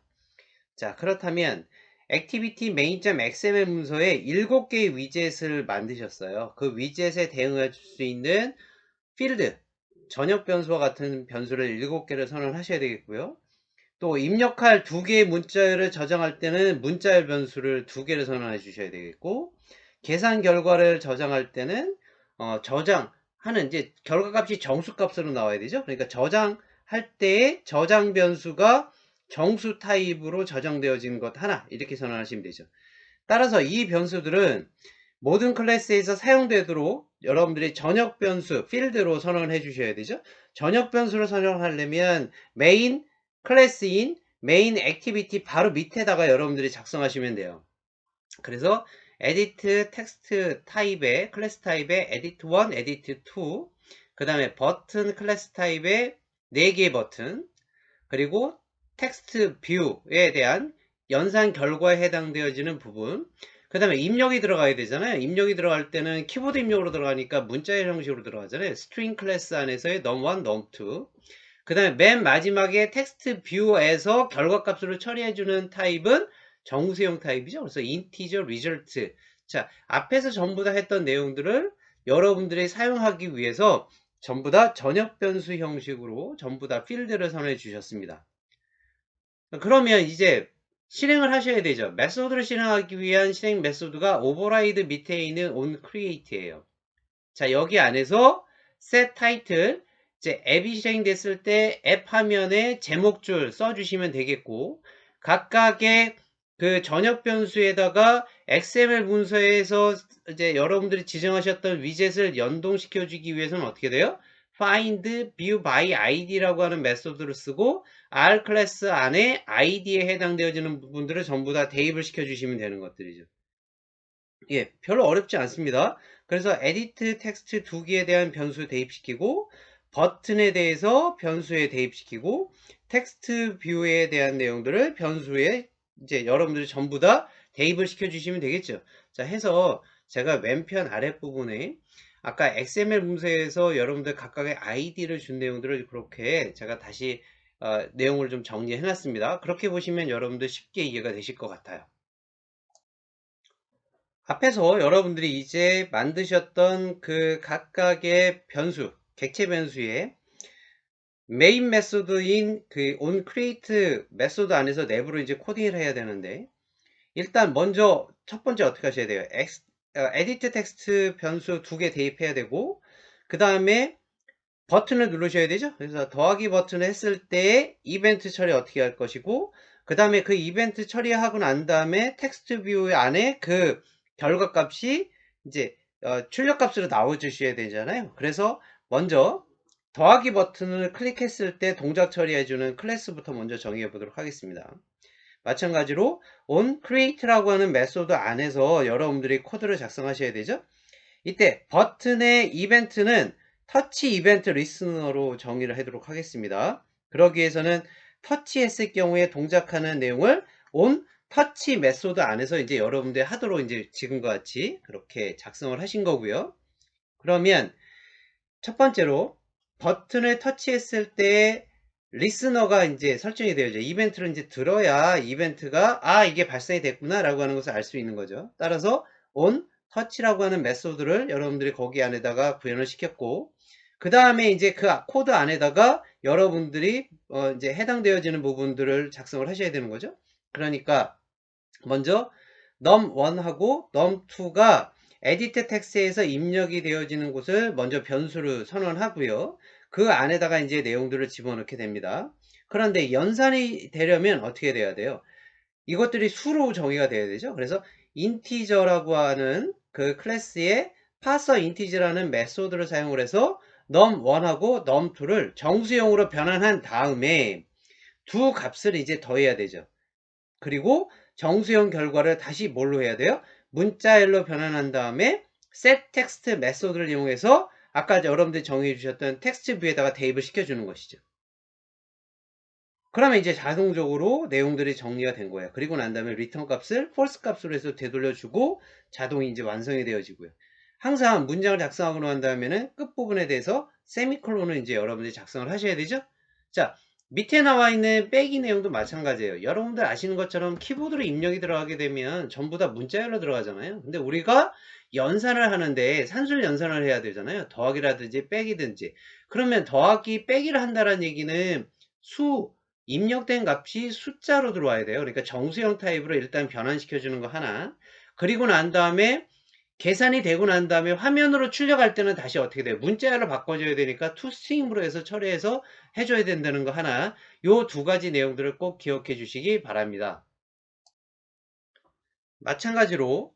S1: 자, 그렇다면 액티비티 main.xml 문서에 7개의 위젯을 만드셨어요. 그 위젯에 대응할 수 있는 필드, 전역 변수와 같은 변수를 7개를 선언하셔야 되겠고요. 또 입력할 2개의 문자열을 저장할 때는 문자열 변수를 2개를 선언해 주셔야 되겠고, 계산 결과를 저장할 때는 저장하는 이제 결과값이 정수값으로 나와야 되죠. 그러니까 저장할 때의 저장 변수가 정수 타입으로 저장되어진 것 하나 이렇게 선언하시면 되죠. 따라서 이 변수들은 모든 클래스에서 사용되도록 여러분들이 전역 변수 필드로 선언을 해 주셔야 되죠. 전역 변수로 선언하려면 메인 클래스인 메인 액티비티 바로 밑에다가 여러분들이 작성하시면 돼요. 그래서 edit 텍스트 타입의 클래스 타입의 edit 1, edit 2, 그 다음에 버튼 클래스 타입의 4개의 버튼, 그리고 텍스트 뷰에 대한 연산 결과에 해당되어지는 부분, 그 다음에 입력이 들어가야 되잖아요. 입력이 들어갈 때는 키보드 입력으로 들어가니까 문자의 형식으로 들어가잖아요. 스트링 클래스 안에서의 num1, num2, 그 다음에 맨 마지막에 텍스트 뷰에서 결과값으로 처리해주는 타입은 정수형 타입이죠. 그래서 integer result. 자, 앞에서 전부 다 했던 내용들을 여러분들이 사용하기 위해서 전부 다 전역 변수 형식으로 전부 다 필드를 선언해 주셨습니다. 그러면 이제 실행을 하셔야 되죠. 메소드를 실행하기 위한 실행 메소드가 override 밑에 있는 onCreate예요. 자, 여기 안에서 set title, 이제 앱이 실행됐을 때 앱 화면에 제목줄 써주시면 되겠고, 각각의 그 전역 변수에다가 XML 문서에서 이제 여러분들이 지정하셨던 위젯을 연동시켜 주기 위해서는 어떻게 돼요? find view by id라고 하는 메소드를 쓰고 R 클래스 안에 id에 해당되어지는 부분들을 전부 다 대입을 시켜 주시면 되는 것들이죠. 예, 별로 어렵지 않습니다. 그래서 edit 텍스트 2개에 대한 변수 대입시키고, 버튼에 대해서 변수에 대입시키고, 텍스트 뷰에 대한 내용들을 변수에 이제 여러분들이 전부 다 대입을 시켜주시면 되겠죠. 자, 해서 제가 왼편 아랫부분에 아까 XML 문서에서 여러분들 각각의 아이디를 준 내용들을 그렇게 제가 다시 내용을 좀 정리해 놨습니다. 그렇게 보시면 여러분들 쉽게 이해가 되실 것 같아요. 앞에서 여러분들이 이제 만드셨던 그 각각의 변수, 객체 변수의 메인 메소드인 그 onCreate 메소드 안에서 내부로 이제 코딩을 해야 되는데, 일단 먼저 첫 번째 어떻게 하셔야 돼요? edit 텍스트 변수 2개 대입해야 되고, 그 다음에 버튼을 누르셔야 되죠. 그래서 더하기 버튼을 했을 때 이벤트 처리 어떻게 할 것이고, 그 다음에 그 이벤트 처리하고 난 다음에 텍스트 뷰 안에 그 결과값이 이제 출력값으로 나와 주셔야 되잖아요. 그래서 먼저 더하기 버튼을 클릭했을 때 동작 처리해주는 클래스부터 먼저 정의해 보도록 하겠습니다. 마찬가지로 onCreate라고 하는 메소드 안에서 여러분들이 코드를 작성하셔야 되죠. 이때 버튼의 이벤트는 터치 이벤트 리스너로 정의를 하도록 하겠습니다. 그러기 위해서는 터치했을 경우에 동작하는 내용을 on 터치 메소드 안에서 이제 여러분들 하도록 이제 지금과 같이 그렇게 작성을 하신 거고요. 그러면 첫 번째로 버튼을 터치했을 때 리스너가 이제 설정이 되어져. 이벤트를 이제 들어야 이벤트가 이게 발생이 됐구나 라고 하는 것을 알 수 있는 거죠. 따라서 on touch라고 하는 메소드를 여러분들이 거기 안에다가 구현을 시켰고, 그 다음에 이제 그 코드 안에다가 여러분들이 이제 해당되어지는 부분들을 작성을 하셔야 되는 거죠. 그러니까 먼저 num1하고 num2가 edit 텍스트에서 입력이 되어지는 곳을 먼저 변수를 선언하고요. 그 안에다가 이제 내용들을 집어넣게 됩니다. 그런데 연산이 되려면 어떻게 돼야 돼요? 이것들이 수로 정의가 돼야 되죠. 그래서 인티저라고 하는 그 클래스의 parser integer라는 메소드를 사용을 해서 num1하고 num2를 정수형으로 변환한 다음에 두 값을 이제 더해야 되죠. 그리고 정수형 결과를 다시 뭘로 해야 돼요? 문자열로 변환한 다음에 setText 메소드를 이용해서 아까 여러분들이 정의해 주셨던 텍스트 뷰에다가 대입을 시켜주는 것이죠. 그러면 이제 자동적으로 내용들이 정리가 된 거예요. 그리고 난 다음에 return 값을 false 값으로 해서 되돌려주고 자동이 이제 완성이 되어지고요. 항상 문장을 작성하고 난 다음에는 끝부분에 대해서 세미콜론을 이제 여러분들이 작성을 하셔야 되죠. 자, 밑에 나와 있는 빼기 내용도 마찬가지예요. 여러분들 아시는 것처럼 키보드로 입력이 들어가게 되면 전부 다 문자열로 들어가잖아요. 근데 우리가 연산을 하는데 산술 연산을 해야 되잖아요. 더하기라든지 빼기든지. 그러면 더하기 빼기를 한다는 얘기는 입력된 값이 숫자로 들어와야 돼요. 그러니까 정수형 타입으로 일단 변환시켜 주는 거 하나. 그리고 난 다음에 계산이 되고 난 다음에 화면으로 출력할 때는 다시 어떻게 돼요? 문자열로 바꿔줘야 되니까 toString으로 해서 처리해서 해줘야 된다는 거 하나. 요 두 가지 내용들을 꼭 기억해 주시기 바랍니다. 마찬가지로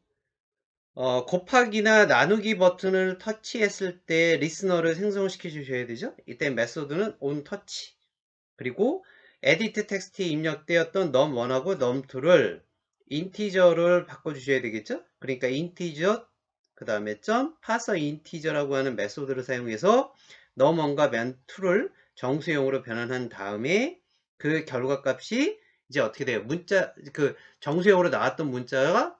S1: 곱하기나 나누기 버튼을 터치했을 때 리스너를 생성시켜 주셔야 되죠. 이때 메소드는 onTouch. 그리고 edit 텍스트에 입력되었던 num1하고 num2를 인티저를 바꿔주셔야 되겠죠. 그러니까 인티저 그 다음에 점 parser 인티저라고 하는 메소드를 사용해서 num1과 num2를 정수형으로 변환한 다음에 그 결과 값이 이제 어떻게 돼요? 문자 그 정수형으로 나왔던 문자가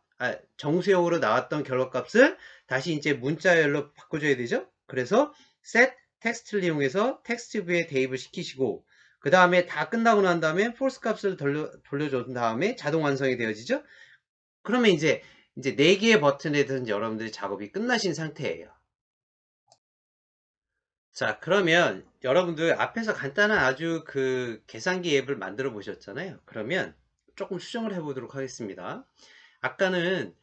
S1: 정수형으로 나왔던 결과 값을 다시 이제 문자열로 바꿔줘야 되죠. 그래서 set 텍스트를 이용해서 텍스트 뷰에 대입을 시키시고 그 다음에 다 끝나고 난 다음에 false 값을 돌려준 다음에 자동 완성이 되어지죠. 그러면 이제 4개의 버튼에 대해서 여러분들이 작업이 끝나신 상태예요. 자, 그러면 여러분들 앞에서 간단한 아주 그 계산기 앱을 만들어 보셨잖아요. 그러면 조금 수정을 해 보도록 하겠습니다. 아까는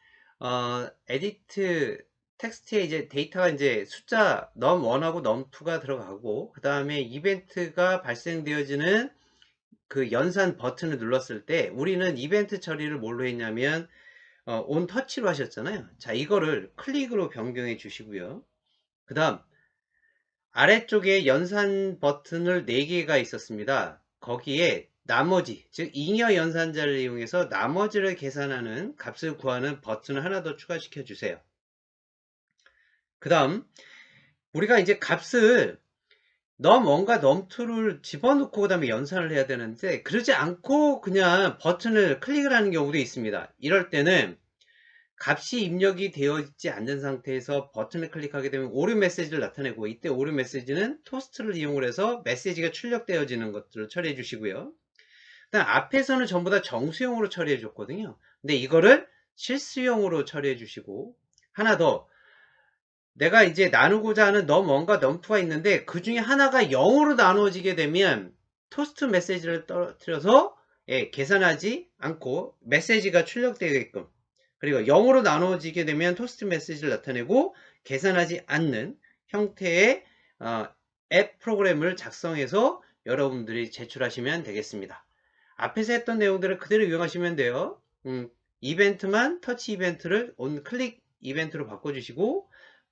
S1: 에디트 텍스트에 이제 데이터가 이제 숫자 num1하고 num2가 들어가고 그 다음에 이벤트가 발생되어지는 그 연산 버튼을 눌렀을 때 우리는 이벤트 처리를 뭘로 했냐면 온 터치로 하셨잖아요. 자, 이거를 클릭으로 변경해 주시고요. 그 다음 아래쪽에 연산 버튼을 4개가 있었습니다. 거기에 나머지 즉 잉여 연산자를 이용해서 나머지를 계산하는 값을 구하는 버튼을 하나 더 추가시켜 주세요. 그 다음 우리가 이제 값을 num1과 num2를 집어넣고 그 다음에 연산을 해야 되는데 그러지 않고 그냥 버튼을 클릭을 하는 경우도 있습니다. 이럴 때는 값이 입력이 되어 있지 않는 상태에서 버튼을 클릭하게 되면 오류 메시지를 나타내고 이때 오류 메시지는 토스트를 이용을 해서 메시지가 출력되어지는 것들을 처리해 주시고요. 일단 앞에서는 전부 다 정수형으로 처리해 줬거든요. 근데 이거를 실수형으로 처리해 주시고 하나 더 내가 이제 나누고자 하는 num1과 num2가 있는데 그 중에 하나가 0으로 나누어지게 되면 토스트 메시지를 떨어뜨려서 계산하지 않고 메시지가 출력되게끔 그리고 0으로 나누어지게 되면 토스트 메시지를 나타내고 계산하지 않는 형태의 앱 프로그램을 작성해서 여러분들이 제출하시면 되겠습니다. 앞에서 했던 내용들을 그대로 이용하시면 돼요. 이벤트만 터치 이벤트를 온 클릭 이벤트로 바꿔주시고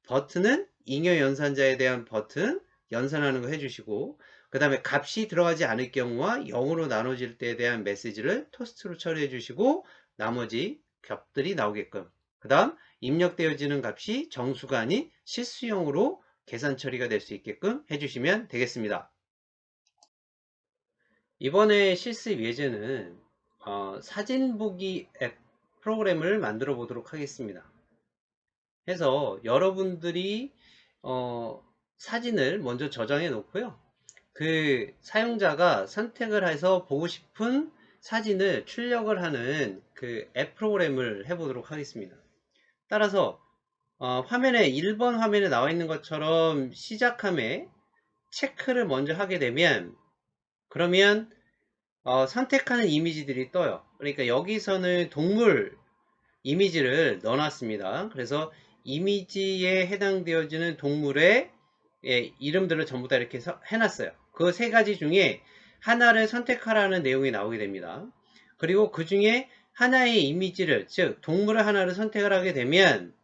S1: 버튼은 잉여 연산자에 대한 버튼 연산하는 거 해주시고 그 다음에 값이 들어가지 않을 경우와 0으로 나눠질 때에 대한 메시지를 토스트로 처리해 주시고 나머지 값들이 나오게끔 그 다음 입력되어지는 값이 정수가 아닌 실수형으로 계산 처리가 될 수 있게끔 해주시면 되겠습니다. 이번에 실습 예제는 사진 보기 앱 프로그램을 만들어 보도록 하겠습니다. 해서 여러분들이 사진을 먼저 저장해 놓고요. 그 사용자가 선택을 해서 보고 싶은 사진을 출력을 하는 그 앱 프로그램을 해 보도록 하겠습니다. 따라서 화면에 1번 화면에 나와 있는 것처럼 시작함에 체크를 먼저 하게 되면 그러면 선택하는 이미지들이 떠요. 그러니까 여기서는 동물 이미지를 넣어놨습니다. 그래서 이미지에 해당되어지는 동물의 이름들을 전부 다 이렇게 해놨어요. 그 세 가지 중에 하나를 선택하라는 내용이 나오게 됩니다. 그리고 그 중에 하나의 이미지를 즉 동물을 하나를 선택을 하게 되면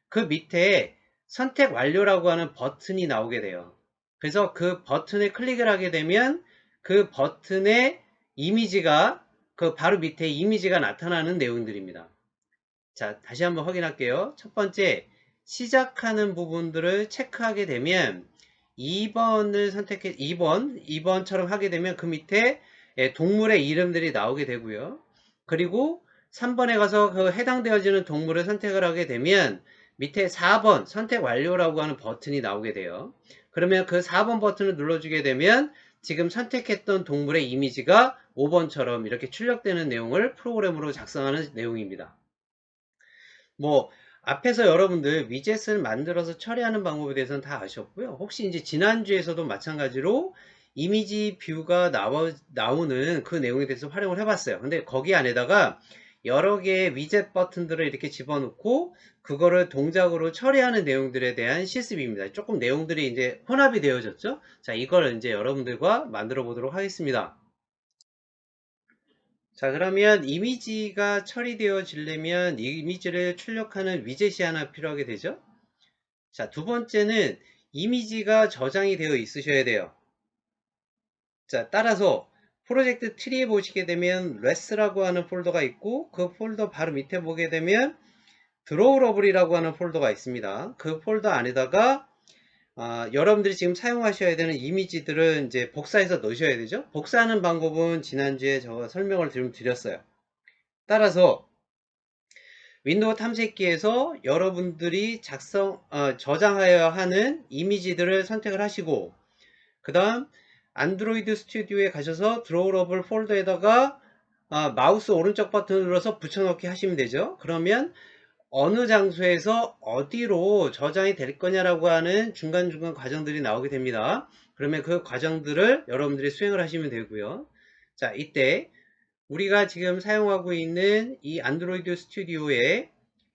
S1: 그 밑에 선택 완료라고 하는 버튼이 나오게 돼요. 그래서 그 버튼에 클릭을 하게 되면 그 버튼의 이미지가 그 바로 밑에 이미지가 나타나는 내용들입니다. 자, 다시 한번 확인할게요. 첫 번째, 시작하는 부분들을 체크하게 되면 2번을 선택해 2번처럼 하게 되면 그 밑에 동물의 이름들이 나오게 되고요. 그리고 3번에 가서 그 해당되어지는 동물을 선택을 하게 되면 밑에 4번 선택 완료라고 하는 버튼이 나오게 돼요. 그러면 그 4번 버튼을 눌러주게 되면 지금 선택했던 동물의 이미지가 5번처럼 이렇게 출력되는 내용을 프로그램으로 작성하는 내용입니다. 뭐 앞에서 여러분들 위젯을 만들어서 처리하는 방법에 대해서는 다 아셨고요. 혹시 이제 지난주에서도 마찬가지로 이미지 뷰가 나오는 그 내용에 대해서 활용을 해봤어요. 근데 거기 안에다가 여러 개의 위젯 버튼들을 이렇게 집어넣고 그거를 동작으로 처리하는 내용들에 대한 실습입니다. 조금 내용들이 이제 혼합이 되어졌죠. 자, 이걸 이제 여러분들과 만들어 보도록 하겠습니다. 자, 그러면 이미지가 처리되어지려면 이미지를 출력하는 위젯이 하나 필요하게 되죠. 자, 두 번째는 이미지가 저장이 되어 있으셔야 돼요. 자, 따라서 프로젝트 트리에 보시게 되면 레스라고 하는 폴더가 있고, 그 폴더 바로 밑에 보게 되면 드로우러블이라고 하는 폴더가 있습니다. 그 폴더 안에다가 여러분들이 지금 사용하셔야 되는 이미지들은 이제 복사해서 넣으셔야 되죠. 복사하는 방법은 지난주에 제가 설명을 좀 드렸어요. 따라서 윈도우 탐색기에서 여러분들이 저장하여야 하는 이미지들을 선택을 하시고, 그 다음 안드로이드 스튜디오에 가셔서 드로우러블 폴더에다가 마우스 오른쪽 버튼을 눌러서 붙여넣기 하시면 되죠. 그러면 어느 장소에서 어디로 저장이 될 거냐라고 하는 중간중간 과정들이 나오게 됩니다. 그러면 그 과정들을 여러분들이 수행을 하시면 되고요. 자, 이때 우리가 지금 사용하고 있는 이 안드로이드 스튜디오의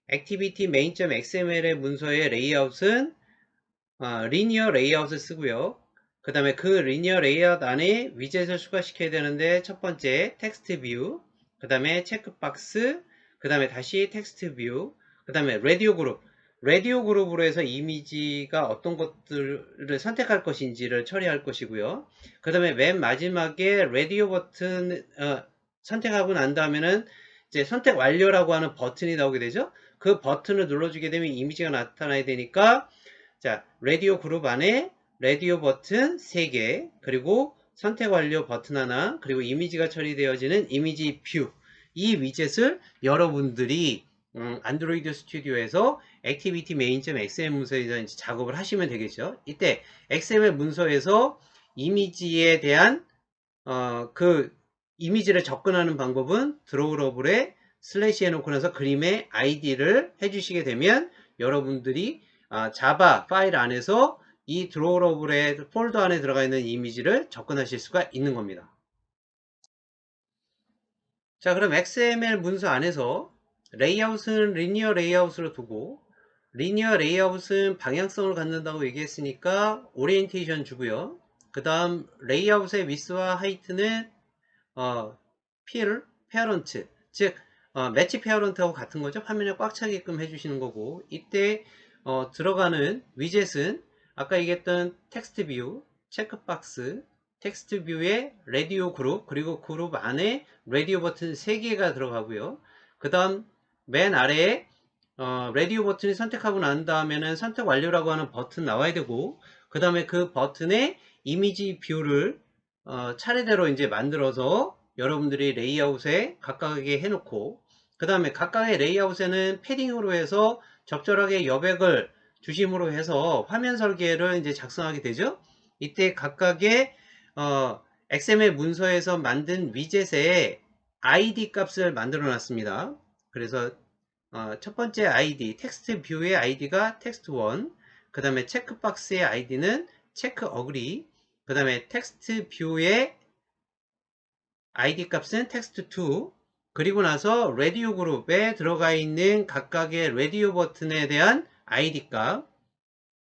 S1: 액티비티 main.xml의 문서의 레이아웃은 리니어 레이아웃을 쓰고요. 그 다음에 그 리니어 레이아웃 안에 위젯을 추가시켜야 되는데, 첫 번째 텍스트 뷰, 그 다음에 체크박스, 그 다음에 다시 텍스트 뷰, 그 다음에 라디오 그룹으로 해서 이미지가 어떤 것들을 선택할 것인지를 처리할 것이고요. 그 다음에 맨 마지막에 라디오 버튼 선택하고 난 다음에는 이제 선택 완료라고 하는 버튼이 나오게 되죠. 그 버튼을 눌러주게 되면 이미지가 나타나야 되니까, 자, 라디오 그룹 안에 라디오 버튼 3개, 그리고 선택 완료 버튼 하나, 그리고 이미지가 처리되어지는 이미지 뷰, 이 위젯을 여러분들이 안드로이드 스튜디오에서 액티비티 main.xml 문서에서 이제 작업을 하시면 되겠죠. 이때 XML 문서에서 이미지에 대한 그 이미지를 접근하는 방법은 드로우러블에 슬래시 해놓고 나서 그림의 아이디를 해주시게 되면 여러분들이 자바 파일 안에서 이 드로우러블의 폴더 안에 들어가 있는 이미지를 접근하실 수가 있는 겁니다. 자, 그럼 XML 문서 안에서 레이아웃은 리니어 레이아웃으로 두고, 리니어 레이아웃은 방향성을 갖는다고 얘기했으니까 오리엔테이션 주고요. 그 다음 레이아웃의 위스와 하이트는 페어런트, 즉 매치 페어런트하고 같은 거죠. 화면에 꽉 차게끔 해주시는 거고, 이때 들어가는 위젯은 아까 얘기했던 텍스트 뷰, 체크박스, 텍스트 뷰에 라디오 그룹, 그리고 그룹 안에 라디오 버튼 3개가 들어가고요. 그 다음 맨 아래에 라디오 버튼을 선택하고 난 다음에는 선택 완료라고 하는 버튼 나와야 되고, 그 다음에 그 버튼에 이미지 뷰를 차례대로 이제 만들어서 여러분들이 레이아웃에 각각에 해놓고, 그 다음에 각각의 레이아웃에는 패딩으로 해서 적절하게 여백을 중심으로 해서 화면 설계를 이제 작성하게 되죠. 이때 각각의 XML 문서에서 만든 위젯에 ID 값을 만들어 놨습니다. 그래서 첫 번째 ID, 텍스트 뷰의 ID가 텍스트1, 그 다음에 체크박스의 ID는 체크 어그리, 그 다음에 텍스트 뷰의 ID 값은 텍스트2, 그리고 나서 라디오 그룹에 들어가 있는 각각의 라디오 버튼에 대한 ID 값,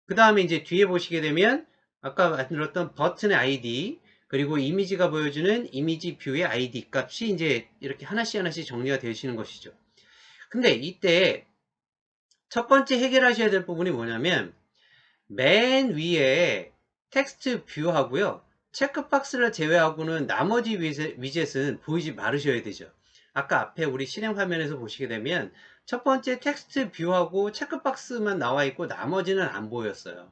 S1: 그 다음에 이제 뒤에 보시게 되면 아까 만들었던 버튼의 ID, 그리고 이미지가 보여주는 이미지 뷰의 ID 값이 이제 이렇게 하나씩 하나씩 정리가 되시는 것이죠. 근데 이때 첫 번째 해결하셔야 될 부분이 뭐냐면, 맨 위에 텍스트 뷰 하고요, 체크박스를 제외하고는 나머지 위젯은 보이지 말으셔야 되죠. 아까 앞에 우리 실행 화면에서 보시게 되면 첫 번째 텍스트 뷰하고 체크박스만 나와 있고 나머지는 안 보였어요.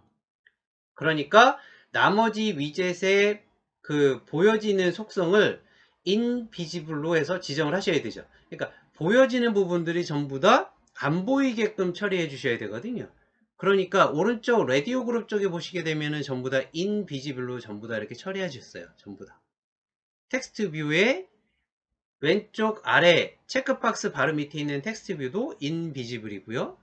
S1: 그러니까 나머지 위젯의 그 보여지는 속성을 인비지블로 해서 지정을 하셔야 되죠. 그러니까 보여지는 부분들이 전부 다 안 보이게끔 처리해 주셔야 되거든요. 그러니까 오른쪽 라디오 그룹 쪽에 보시게 되면은 전부 다 인비지블로 전부 다 이렇게 처리해 주셨어요. 전부 다. 텍스트 뷰의 왼쪽 아래 체크박스 바로 밑에 있는 텍스트 뷰도 인비지블이고요.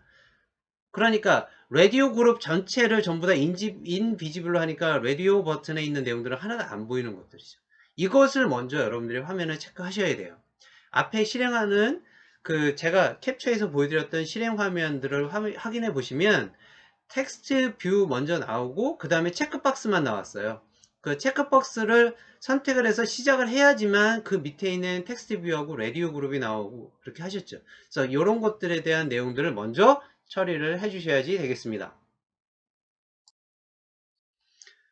S1: 그러니까 라디오 그룹 전체를 전부 다 인비지블로 하니까 라디오 버튼에 있는 내용들은 하나도 안 보이는 것들이죠. 이것을 먼저 여러분들이 화면을 체크하셔야 돼요. 앞에 실행하는 그 제가 캡처해서 보여드렸던 실행 화면들을 확인해 보시면 텍스트 뷰 먼저 나오고 그 다음에 체크박스만 나왔어요. 그 체크박스를 선택을 해서 시작을 해야지만 그 밑에 있는 텍스트 뷰하고 라디오 그룹이 나오고 그렇게 하셨죠. 그래서 이런 것들에 대한 내용들을 먼저 처리를 해 주셔야지 되겠습니다.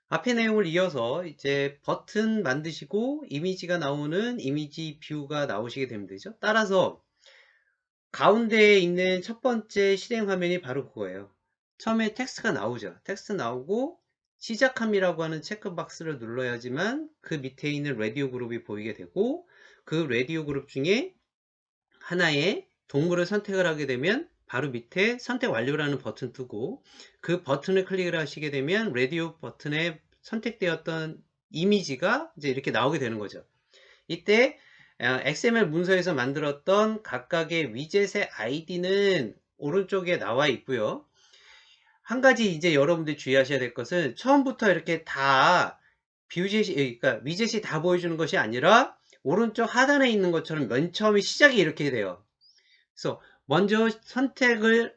S1: 앞의 내용을 이어서 이제 버튼 만드시고 이미지가 나오는 이미지 뷰가 나오시게 되면 되죠. 따라서 가운데에 있는 첫 번째 실행 화면이 바로 그거예요. 처음에 텍스트가 나오죠. 텍스트 나오고 시작함이라고 하는 체크박스를 눌러야지만 그 밑에 있는 라디오 그룹이 보이게 되고, 그 라디오 그룹 중에 하나의 동물을 선택을 하게 되면 바로 밑에 선택 완료라는 버튼 뜨고, 그 버튼을 클릭을 하시게 되면 라디오 버튼에 선택되었던 이미지가 이제 이렇게 나오게 되는 거죠. 이때 XML 문서에서 만들었던 각각의 위젯의 아이디는 오른쪽에 나와 있고요. 한 가지 이제 여러분들이 주의하셔야 될 것은 처음부터 이렇게 다 그러니까 위젯이 다 보여주는 것이 아니라 오른쪽 하단에 있는 것처럼 맨 처음에 시작이 이렇게 돼요. 그래서 먼저 선택을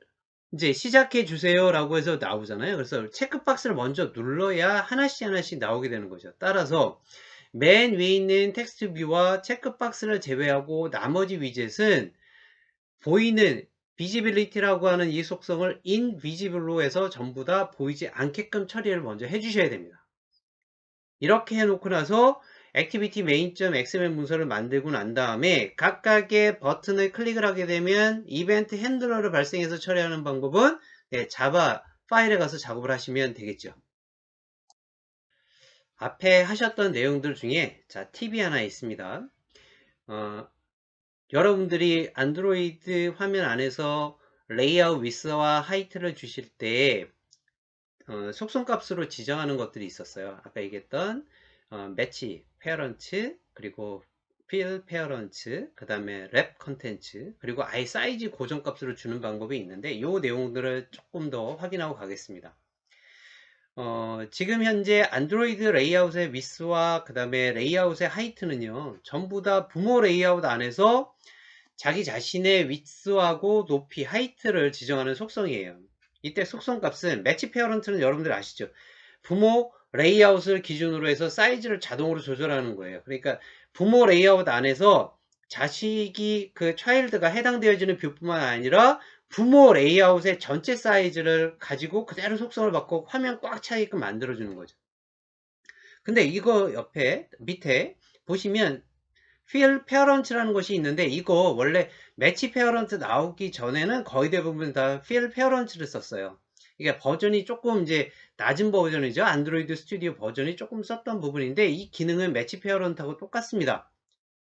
S1: 이제 시작해 주세요 라고 해서 나오잖아요. 그래서 체크박스를 먼저 눌러야 하나씩 하나씩 나오게 되는 거죠. 따라서 맨 위에 있는 텍스트 뷰와 체크박스를 제외하고 나머지 위젯은 보이는 비지빌리티라고 하는 이 속성을 인비지블로 해서 전부 다 보이지 않게끔 처리를 먼저 해 주셔야 됩니다. 이렇게 해놓고 나서 액티비티 main.xml 문서를 만들고 난 다음에 각각의 버튼을 클릭을 하게 되면 이벤트 핸들러를 발생해서 처리하는 방법은 자바 파일에 가서 작업을 하시면 되겠죠. 앞에 하셨던 내용들 중에 팁이 하나 있습니다. 여러분들이 안드로이드 화면 안에서 레이아웃 위스와 하이트를 주실 때 속성값으로 지정하는 것들이 있었어요. 아까 얘기했던 매치 페어런츠, 그리고 필 페어런츠, 그 다음에 랩 컨텐츠, 그리고 아예 사이즈 고정값으로 주는 방법이 있는데 이 내용들을 조금 더 확인하고 가겠습니다. 지금 현재 안드로이드 레이아웃의 위스와 그 다음에 레이아웃의 하이트는요, 전부 다 부모 레이아웃 안에서 자기 자신의 위스하고 높이, 하이트를 지정하는 속성이에요. 이때 속성 값은 매치 페어런트는 여러분들 아시죠? 부모 레이아웃을 기준으로 해서 사이즈를 자동으로 조절하는 거예요. 그러니까 부모 레이아웃 안에서 자식이 그 차일드가 해당되어지는 뷰뿐만 아니라 부모 레이아웃의 전체 사이즈를 가지고 그대로 속성을 바꿔 화면 꽉 차게끔 만들어주는 거죠. 근데 이거 옆에 밑에 보시면 필 페어런트라는 것이 있는데 이거 원래 매치 페어런트 나오기 전에는 거의 대부분 다 필 페어런트를 썼어요. 이게 버전이 조금 이제 낮은 버전이죠. 안드로이드 스튜디오 버전이 조금 썼던 부분인데 이 기능은 매치 페어런트하고 똑같습니다.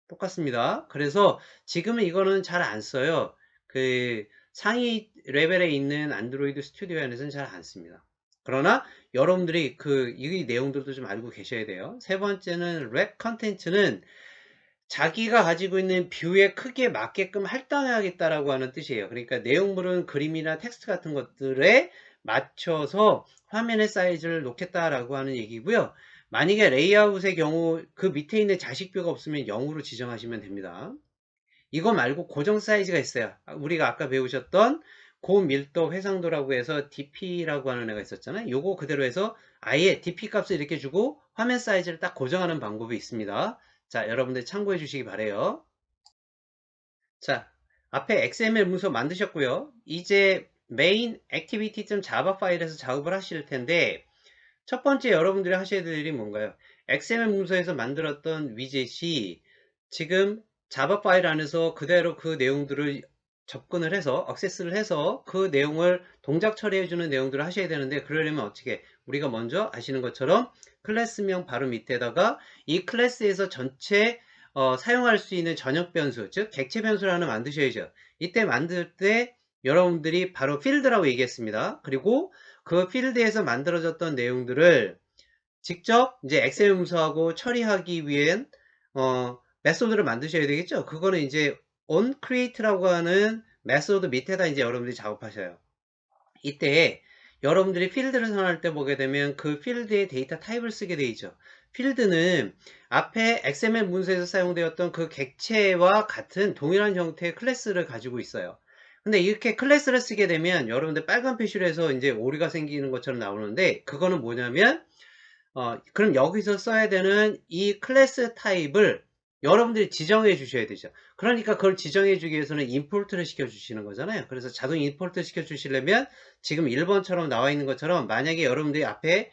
S1: 똑같습니다. 그래서 지금은 이거는 잘 안 써요. 그 상위 레벨에 있는 안드로이드 스튜디오 안에서는 잘 안 씁니다. 그러나 여러분들이 이 내용들도 좀 알고 계셔야 돼요. 세 번째는 랩 컨텐츠는 자기가 가지고 있는 뷰의 크기에 맞게끔 할당해야겠다라고 하는 뜻이에요. 그러니까 내용물은 그림이나 텍스트 같은 것들에 맞춰서 화면의 사이즈를 놓겠다라고 하는 얘기고요. 만약에 레이아웃의 경우 그 밑에 있는 자식뷰가 없으면 0으로 지정하시면 됩니다. 이거 말고 고정 사이즈가 있어요. 우리가 아까 배우셨던 고밀도 해상도라고 해서 DP라고 하는 애가 있었잖아요. 요거 그대로 해서 아예 DP 값을 이렇게 주고 화면 사이즈를 딱 고정하는 방법이 있습니다. 자, 여러분들 참고해 주시기 바래요. 자, 앞에 XML 문서 만드셨고요. 이제 main activity.java 파일에서 작업을 하실 텐데 첫 번째 여러분들이 하셔야 될 일이 뭔가요? XML 문서에서 만들었던 위젯이 지금 자바 파일 안에서 그대로 그 내용들을 접근을 해서 액세스를 해서 그 내용을 동작 처리해 주는 내용들을 하셔야 되는데, 그러려면 어떻게, 우리가 먼저 아시는 것처럼 클래스명 바로 밑에다가 이 클래스에서 전체 사용할 수 있는 전역 변수, 즉 객체 변수를 하나 만드셔야죠. 이때 만들 때 여러분들이 바로 필드라고 얘기했습니다. 그리고 그 필드에서 만들어졌던 내용들을 직접 이제 엑셀 문서하고 처리하기 위한 메소드를 만드셔야 되겠죠. 그거는 이제 onCreate라고 하는 메소드 밑에다 이제 여러분들이 작업하셔요. 이때 여러분들이 필드를 선언할 때 보게 되면 그 필드의 데이터 타입을 쓰게 되죠. 필드는 앞에 XML 문서에서 사용되었던 그 객체와 같은 동일한 형태의 클래스를 가지고 있어요. 근데 이렇게 클래스를 쓰게 되면 여러분들 빨간 표시로 해서 이제 오류가 생기는 것처럼 나오는데, 그거는 뭐냐면 그럼 여기서 써야 되는 이 클래스 타입을 여러분들이 지정해 주셔야 되죠. 그러니까 그걸 지정해 주기 위해서는 임포트를 시켜 주시는 거잖아요. 그래서 자동 임포트 시켜 주시려면 지금 1번처럼 나와 있는 것처럼 만약에 여러분들이 앞에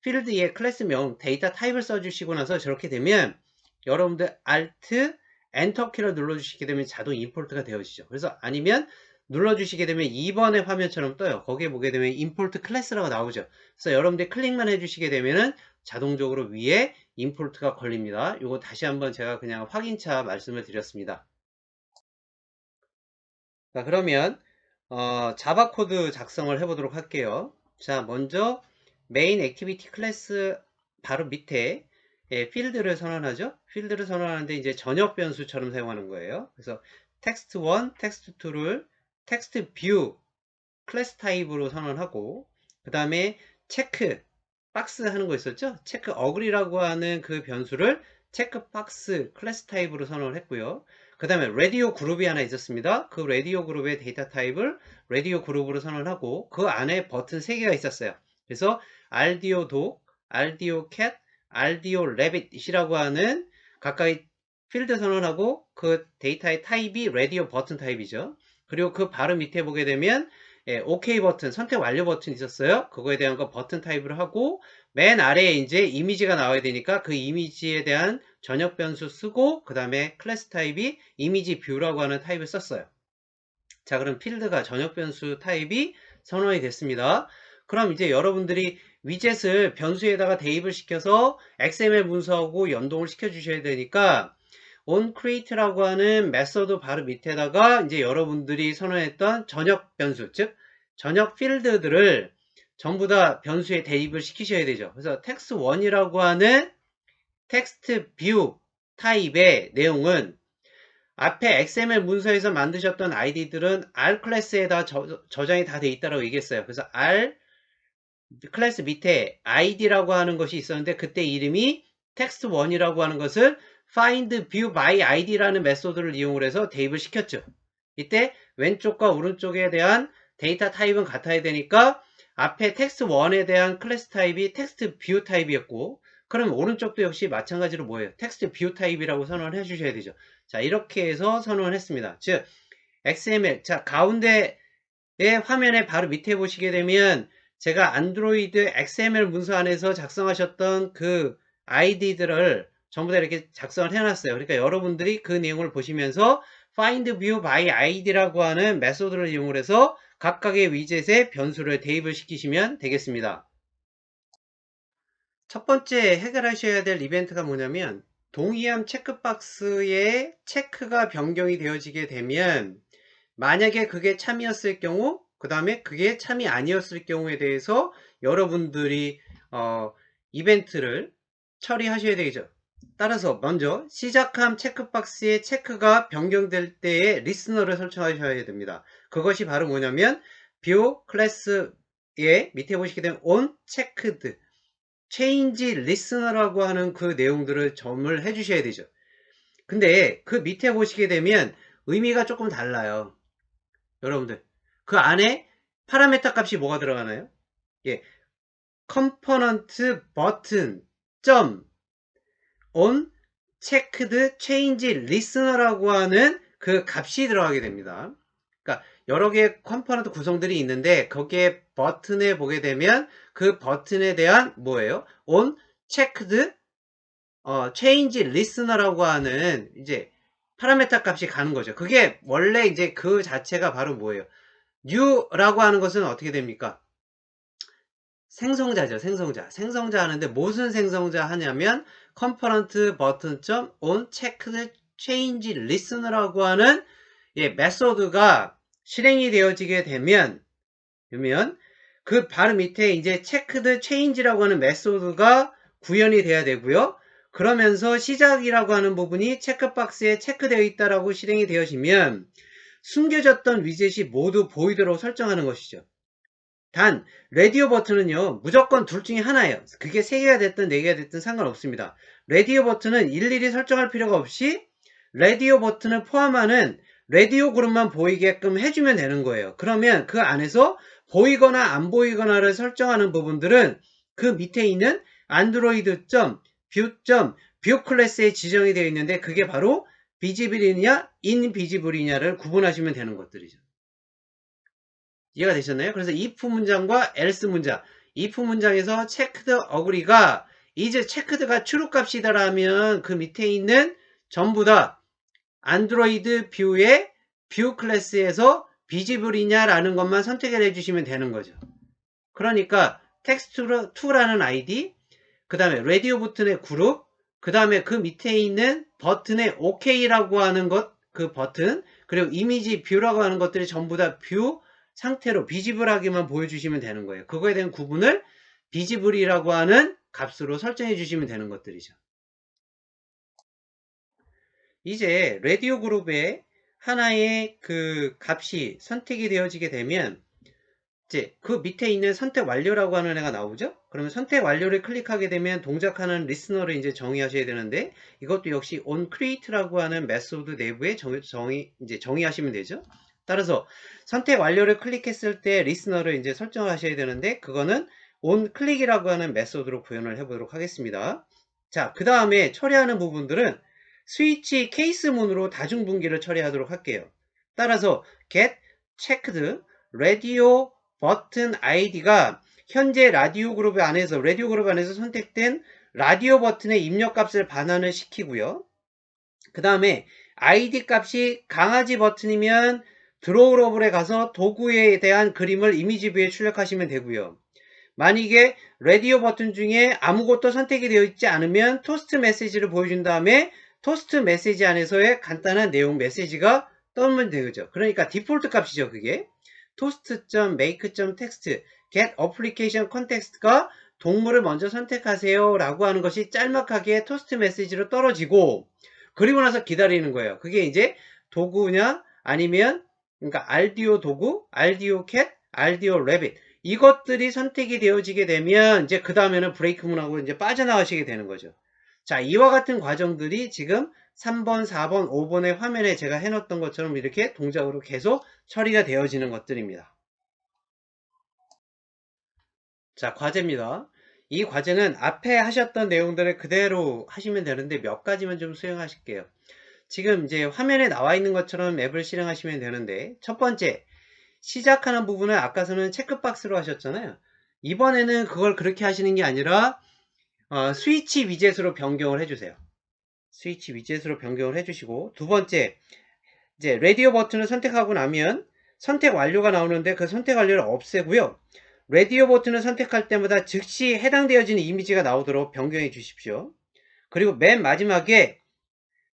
S1: 필드에 클래스명 데이터 타입을 써 주시고 나서 저렇게 되면 여러분들 Alt 엔터 키를 눌러 주시게 되면 자동 임포트가 되어지죠. 그래서 아니면 눌러주시게 되면 2번의 화면처럼 떠요. 거기에 보게 되면 임포트 클래스라고 나오죠. 그래서 여러분들이 클릭만 해주시게 되면은 자동적으로 위에 임포트가 걸립니다. 이거 다시 한번 제가 그냥 확인차 말씀을 드렸습니다. 자, 그러면 자바 코드 작성을 해보도록 할게요. 자, 먼저 메인 액티비티 클래스 바로 밑에 필드를 선언하죠. 필드를 선언하는데 이제 전역 변수처럼 사용하는 거예요. 그래서 text1, text2를 text view 클래스 타입으로 선언하고, 그 다음에 체크 박스 하는 거 있었죠? 체크 어글이라고 하는 그 변수를 체크 박스 클래스 타입으로 선언을 했고요. 그 다음에 라디오 그룹이 하나 있었습니다. 그 라디오 그룹의 데이터 타입을 라디오 그룹으로 선언하고, 그 안에 버튼 3개가 있었어요. 그래서 RDO dog, RDO cat, RDO rabbit이라고 하는 각각의 필드 선언하고, 그 데이터의 타입이 라디오 버튼 타입이죠. 그리고 그 바로 밑에 보게 되면 OK 버튼, 선택 완료 버튼 있었어요. 그거에 대한 거 버튼 타입으로 하고, 맨 아래에 이제 이미지가 나와야 되니까 그 이미지에 대한 전역 변수 쓰고, 그 다음에 클래스 타입이 이미지 뷰라고 하는 타입을 썼어요. 자, 그럼 필드가 전역 변수 타입이 선언이 됐습니다. 그럼 이제 여러분들이 위젯을 변수에다가 대입을 시켜서 XML 문서하고 연동을 시켜 주셔야 되니까 onCreate라고 하는 메서드 바로 밑에다가 이제 여러분들이 선언했던 전역 변수, 즉 전역 필드들을 전부 다 변수에 대입을 시키셔야 되죠. 그래서 text1이라고 하는 텍스트 뷰 타입의 내용은 앞에 XML 문서에서 만드셨던 아이디들은 R 클래스에다 저장이 다 돼 있다고 얘기했어요. 그래서 R 클래스 밑에 id라고 하는 것이 있었는데 그때 이름이 text1이라고 하는 것을 find view by id라는 메소드를 이용을 해서 대입을 시켰죠. 이때 왼쪽과 오른쪽에 대한 데이터 타입은 같아야 되니까 앞에 text1에 대한 클래스 타입이 text view 타입이었고, 그럼 오른쪽도 역시 마찬가지로 뭐예요? text view 타입이라고 선언을 해 주셔야 되죠. 자, 이렇게 해서 선언을 했습니다. 즉 XML, 자 가운데의 화면에 바로 밑에 보시게 되면 제가 안드로이드 XML 문서 안에서 작성하셨던 그 아이디들을 전부 다 이렇게 작성을 해놨어요. 그러니까 여러분들이 그 내용을 보시면서 find view by id라고 하는 메소드를 이용을 해서 각각의 위젯에 변수를 대입을 시키시면 되겠습니다. 첫 번째 해결하셔야 될 이벤트가 뭐냐면, 동의함 체크박스에 체크가 변경이 되어지게 되면 만약에 그게 참이었을 경우, 그 다음에 그게 참이 아니었을 경우에 대해서 여러분들이 이벤트를 처리하셔야 되겠죠. 따라서 먼저 시작함 체크박스에 체크가 변경될 때의 리스너를 설정하셔야 됩니다. 그것이 바로 뭐냐면 view 클래스에 밑에 보시게 되면 on checked change listener라고 하는 그 내용들을 점을 해 주셔야 되죠. 근데 그 밑에 보시게 되면 의미가 조금 달라요. 여러분들 그 안에 파라메타 값이 뭐가 들어가나요? 예, component button 점 on checked change listener라고 하는 그 값이 들어가게 됩니다. 그러니까 여러 개의 컴포넌트 구성들이 있는데 거기에 버튼에 보게 되면 그 버튼에 대한 뭐예요? on checked change listener라고 하는 이제 파라메타 값이 가는 거죠. 그게 원래 이제 그 자체가 바로 뭐예요? new라고 하는 것은 어떻게 됩니까? 생성자죠. 생성자 하는데 무슨 생성자 하냐면 component button on checked change listener라고 하는 메소드가 실행이 되어지게 되면 그 바로 밑에 이제 체크드 체인지라고 하는 메소드가 구현이 돼야 되고요. 그러면서 시작이라고 하는 부분이 체크박스에 체크되어 있다라고 실행이 되어지면 숨겨졌던 위젯이 모두 보이도록 설정하는 것이죠. 단 라디오 버튼은요 무조건 둘 중에 하나예요. 그게 3개가 됐든 4개가 됐든 상관없습니다. 라디오 버튼은 일일이 설정할 필요가 없이 라디오 버튼을 포함하는 라디오 그룹만 보이게끔 해주면 되는 거예요. 그러면 그 안에서 보이거나 안 보이거나를 설정하는 부분들은 그 밑에 있는 android.view 클래스에 지정이 되어 있는데 그게 바로 비지블이냐 인비지블이냐를 구분하시면 되는 것들이죠. 이해가 되셨나요? 그래서 if 문장과 else 문장, if 문장에서 checked agree가 이제 checked가 true 값이다라면 그 밑에 있는 전부 다 안드로이드 뷰의 뷰 클래스에서 비지블이냐라는 것만 선택을 해주시면 되는 거죠. 그러니까 text2라는 아이디, 그 다음에 라디오 버튼의 그룹, 그 다음에 그 밑에 있는 버튼의 OK라고 하는 것, 그 버튼, 그리고 이미지 뷰라고 하는 것들이 전부 다 뷰 상태로 비지블하게만 보여주시면 되는 거예요. 그거에 대한 구분을 비지블이라고 하는 값으로 설정해 주시면 되는 것들이죠. 이제 라디오 그룹에 하나의 그 값이 선택이 되어지게 되면 이제 그 밑에 있는 선택 완료라고 하는 애가 나오죠? 그러면 선택 완료를 클릭하게 되면 동작하는 리스너를 이제 정의하셔야 되는데 이것도 역시 onCreate라고 하는 메소드 내부에 정의하시면 되죠. 따라서 선택 완료를 클릭했을 때 리스너를 이제 설정을 하셔야 되는데 그거는 onClick이라고 하는 메소드로 구현을 해보도록 하겠습니다. 자, 그 다음에 처리하는 부분들은 스위치 케이스문으로 다중분기를 처리하도록 할게요. 따라서 get checked radio 버튼 아이디가 현재 라디오 그룹 안에서 선택된 라디오 버튼의 입력값을 반환을 시키고요. 그 다음에 아이디 값이 강아지 버튼이면 드로우러블에 가서 도구에 대한 그림을 이미지 뷰에 출력하시면 되고요. 만약에 라디오 버튼 중에 아무것도 선택이 되어 있지 않으면 토스트 메시지를 보여준 다음에 토스트 메시지 안에서의 간단한 내용 메시지가 떠오르면 되죠. 그러니까 디폴트 값이죠. 그게 toast.make.text get application context가 동물을 먼저 선택하세요 라고 하는 것이 짤막하게 토스트 메시지로 떨어지고 그리고 나서 기다리는 거예요. 그게 이제 도구냐 아니면 그러니까 알디오 도구, 알디오 캣, 알디오 래빗 이것들이 선택이 되어지게 되면 이제 그 다음에는 브레이크문하고 이제 빠져나가시게 되는 거죠. 자, 이와 같은 과정들이 지금 3번, 4번, 5번의 화면에 제가 해놓았던 것처럼 이렇게 동작으로 계속 처리가 되어지는 것들입니다. 자, 과제입니다. 이 과제는 앞에 하셨던 내용들을 그대로 하시면 되는데 몇 가지만 좀 수행하실게요. 지금 이제 화면에 나와 있는 것처럼 앱을 실행하시면 되는데 첫 번째, 시작하는 부분을 아까서는 체크박스로 하셨잖아요. 이번에는 그걸 그렇게 하시는 게 아니라 스위치 위젯으로 변경을 해주세요. 스위치 위젯으로 변경을 해주시고 두 번째, 이제 라디오 버튼을 선택하고 나면 선택 완료가 나오는데 그 선택 완료를 없애고요. 라디오 버튼을 선택할 때마다 즉시 해당되어지는 이미지가 나오도록 변경해 주십시오. 그리고 맨 마지막에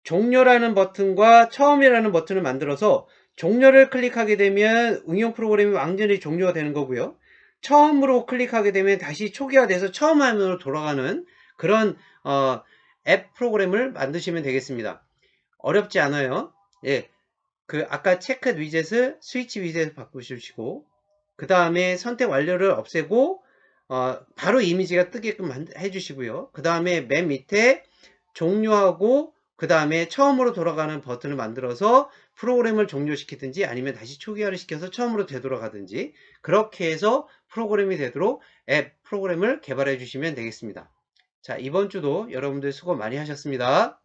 S1: 종료라는 버튼과 처음이라는 버튼을 만들어서 종료를 클릭하게 되면 응용 프로그램이 완전히 종료가 되는 거고요. 처음으로 클릭하게 되면 다시 초기화돼서 처음 화면으로 돌아가는 그런 앱 프로그램을 만드시면 되겠습니다. 어렵지 않아요. 예, 그 아까 체크 위젯을 스위치 위젯을 바꾸시고 그 다음에 선택 완료를 없애고 바로 이미지가 뜨게끔 해주시고요. 그 다음에 맨 밑에 종료하고 그 다음에 처음으로 돌아가는 버튼을 만들어서 프로그램을 종료시키든지 아니면 다시 초기화를 시켜서 처음으로 되돌아가든지 그렇게 해서 프로그램이 되도록 앱 프로그램을 개발해 주시면 되겠습니다. 자, 이번 주도 여러분들 수고 많이 하셨습니다.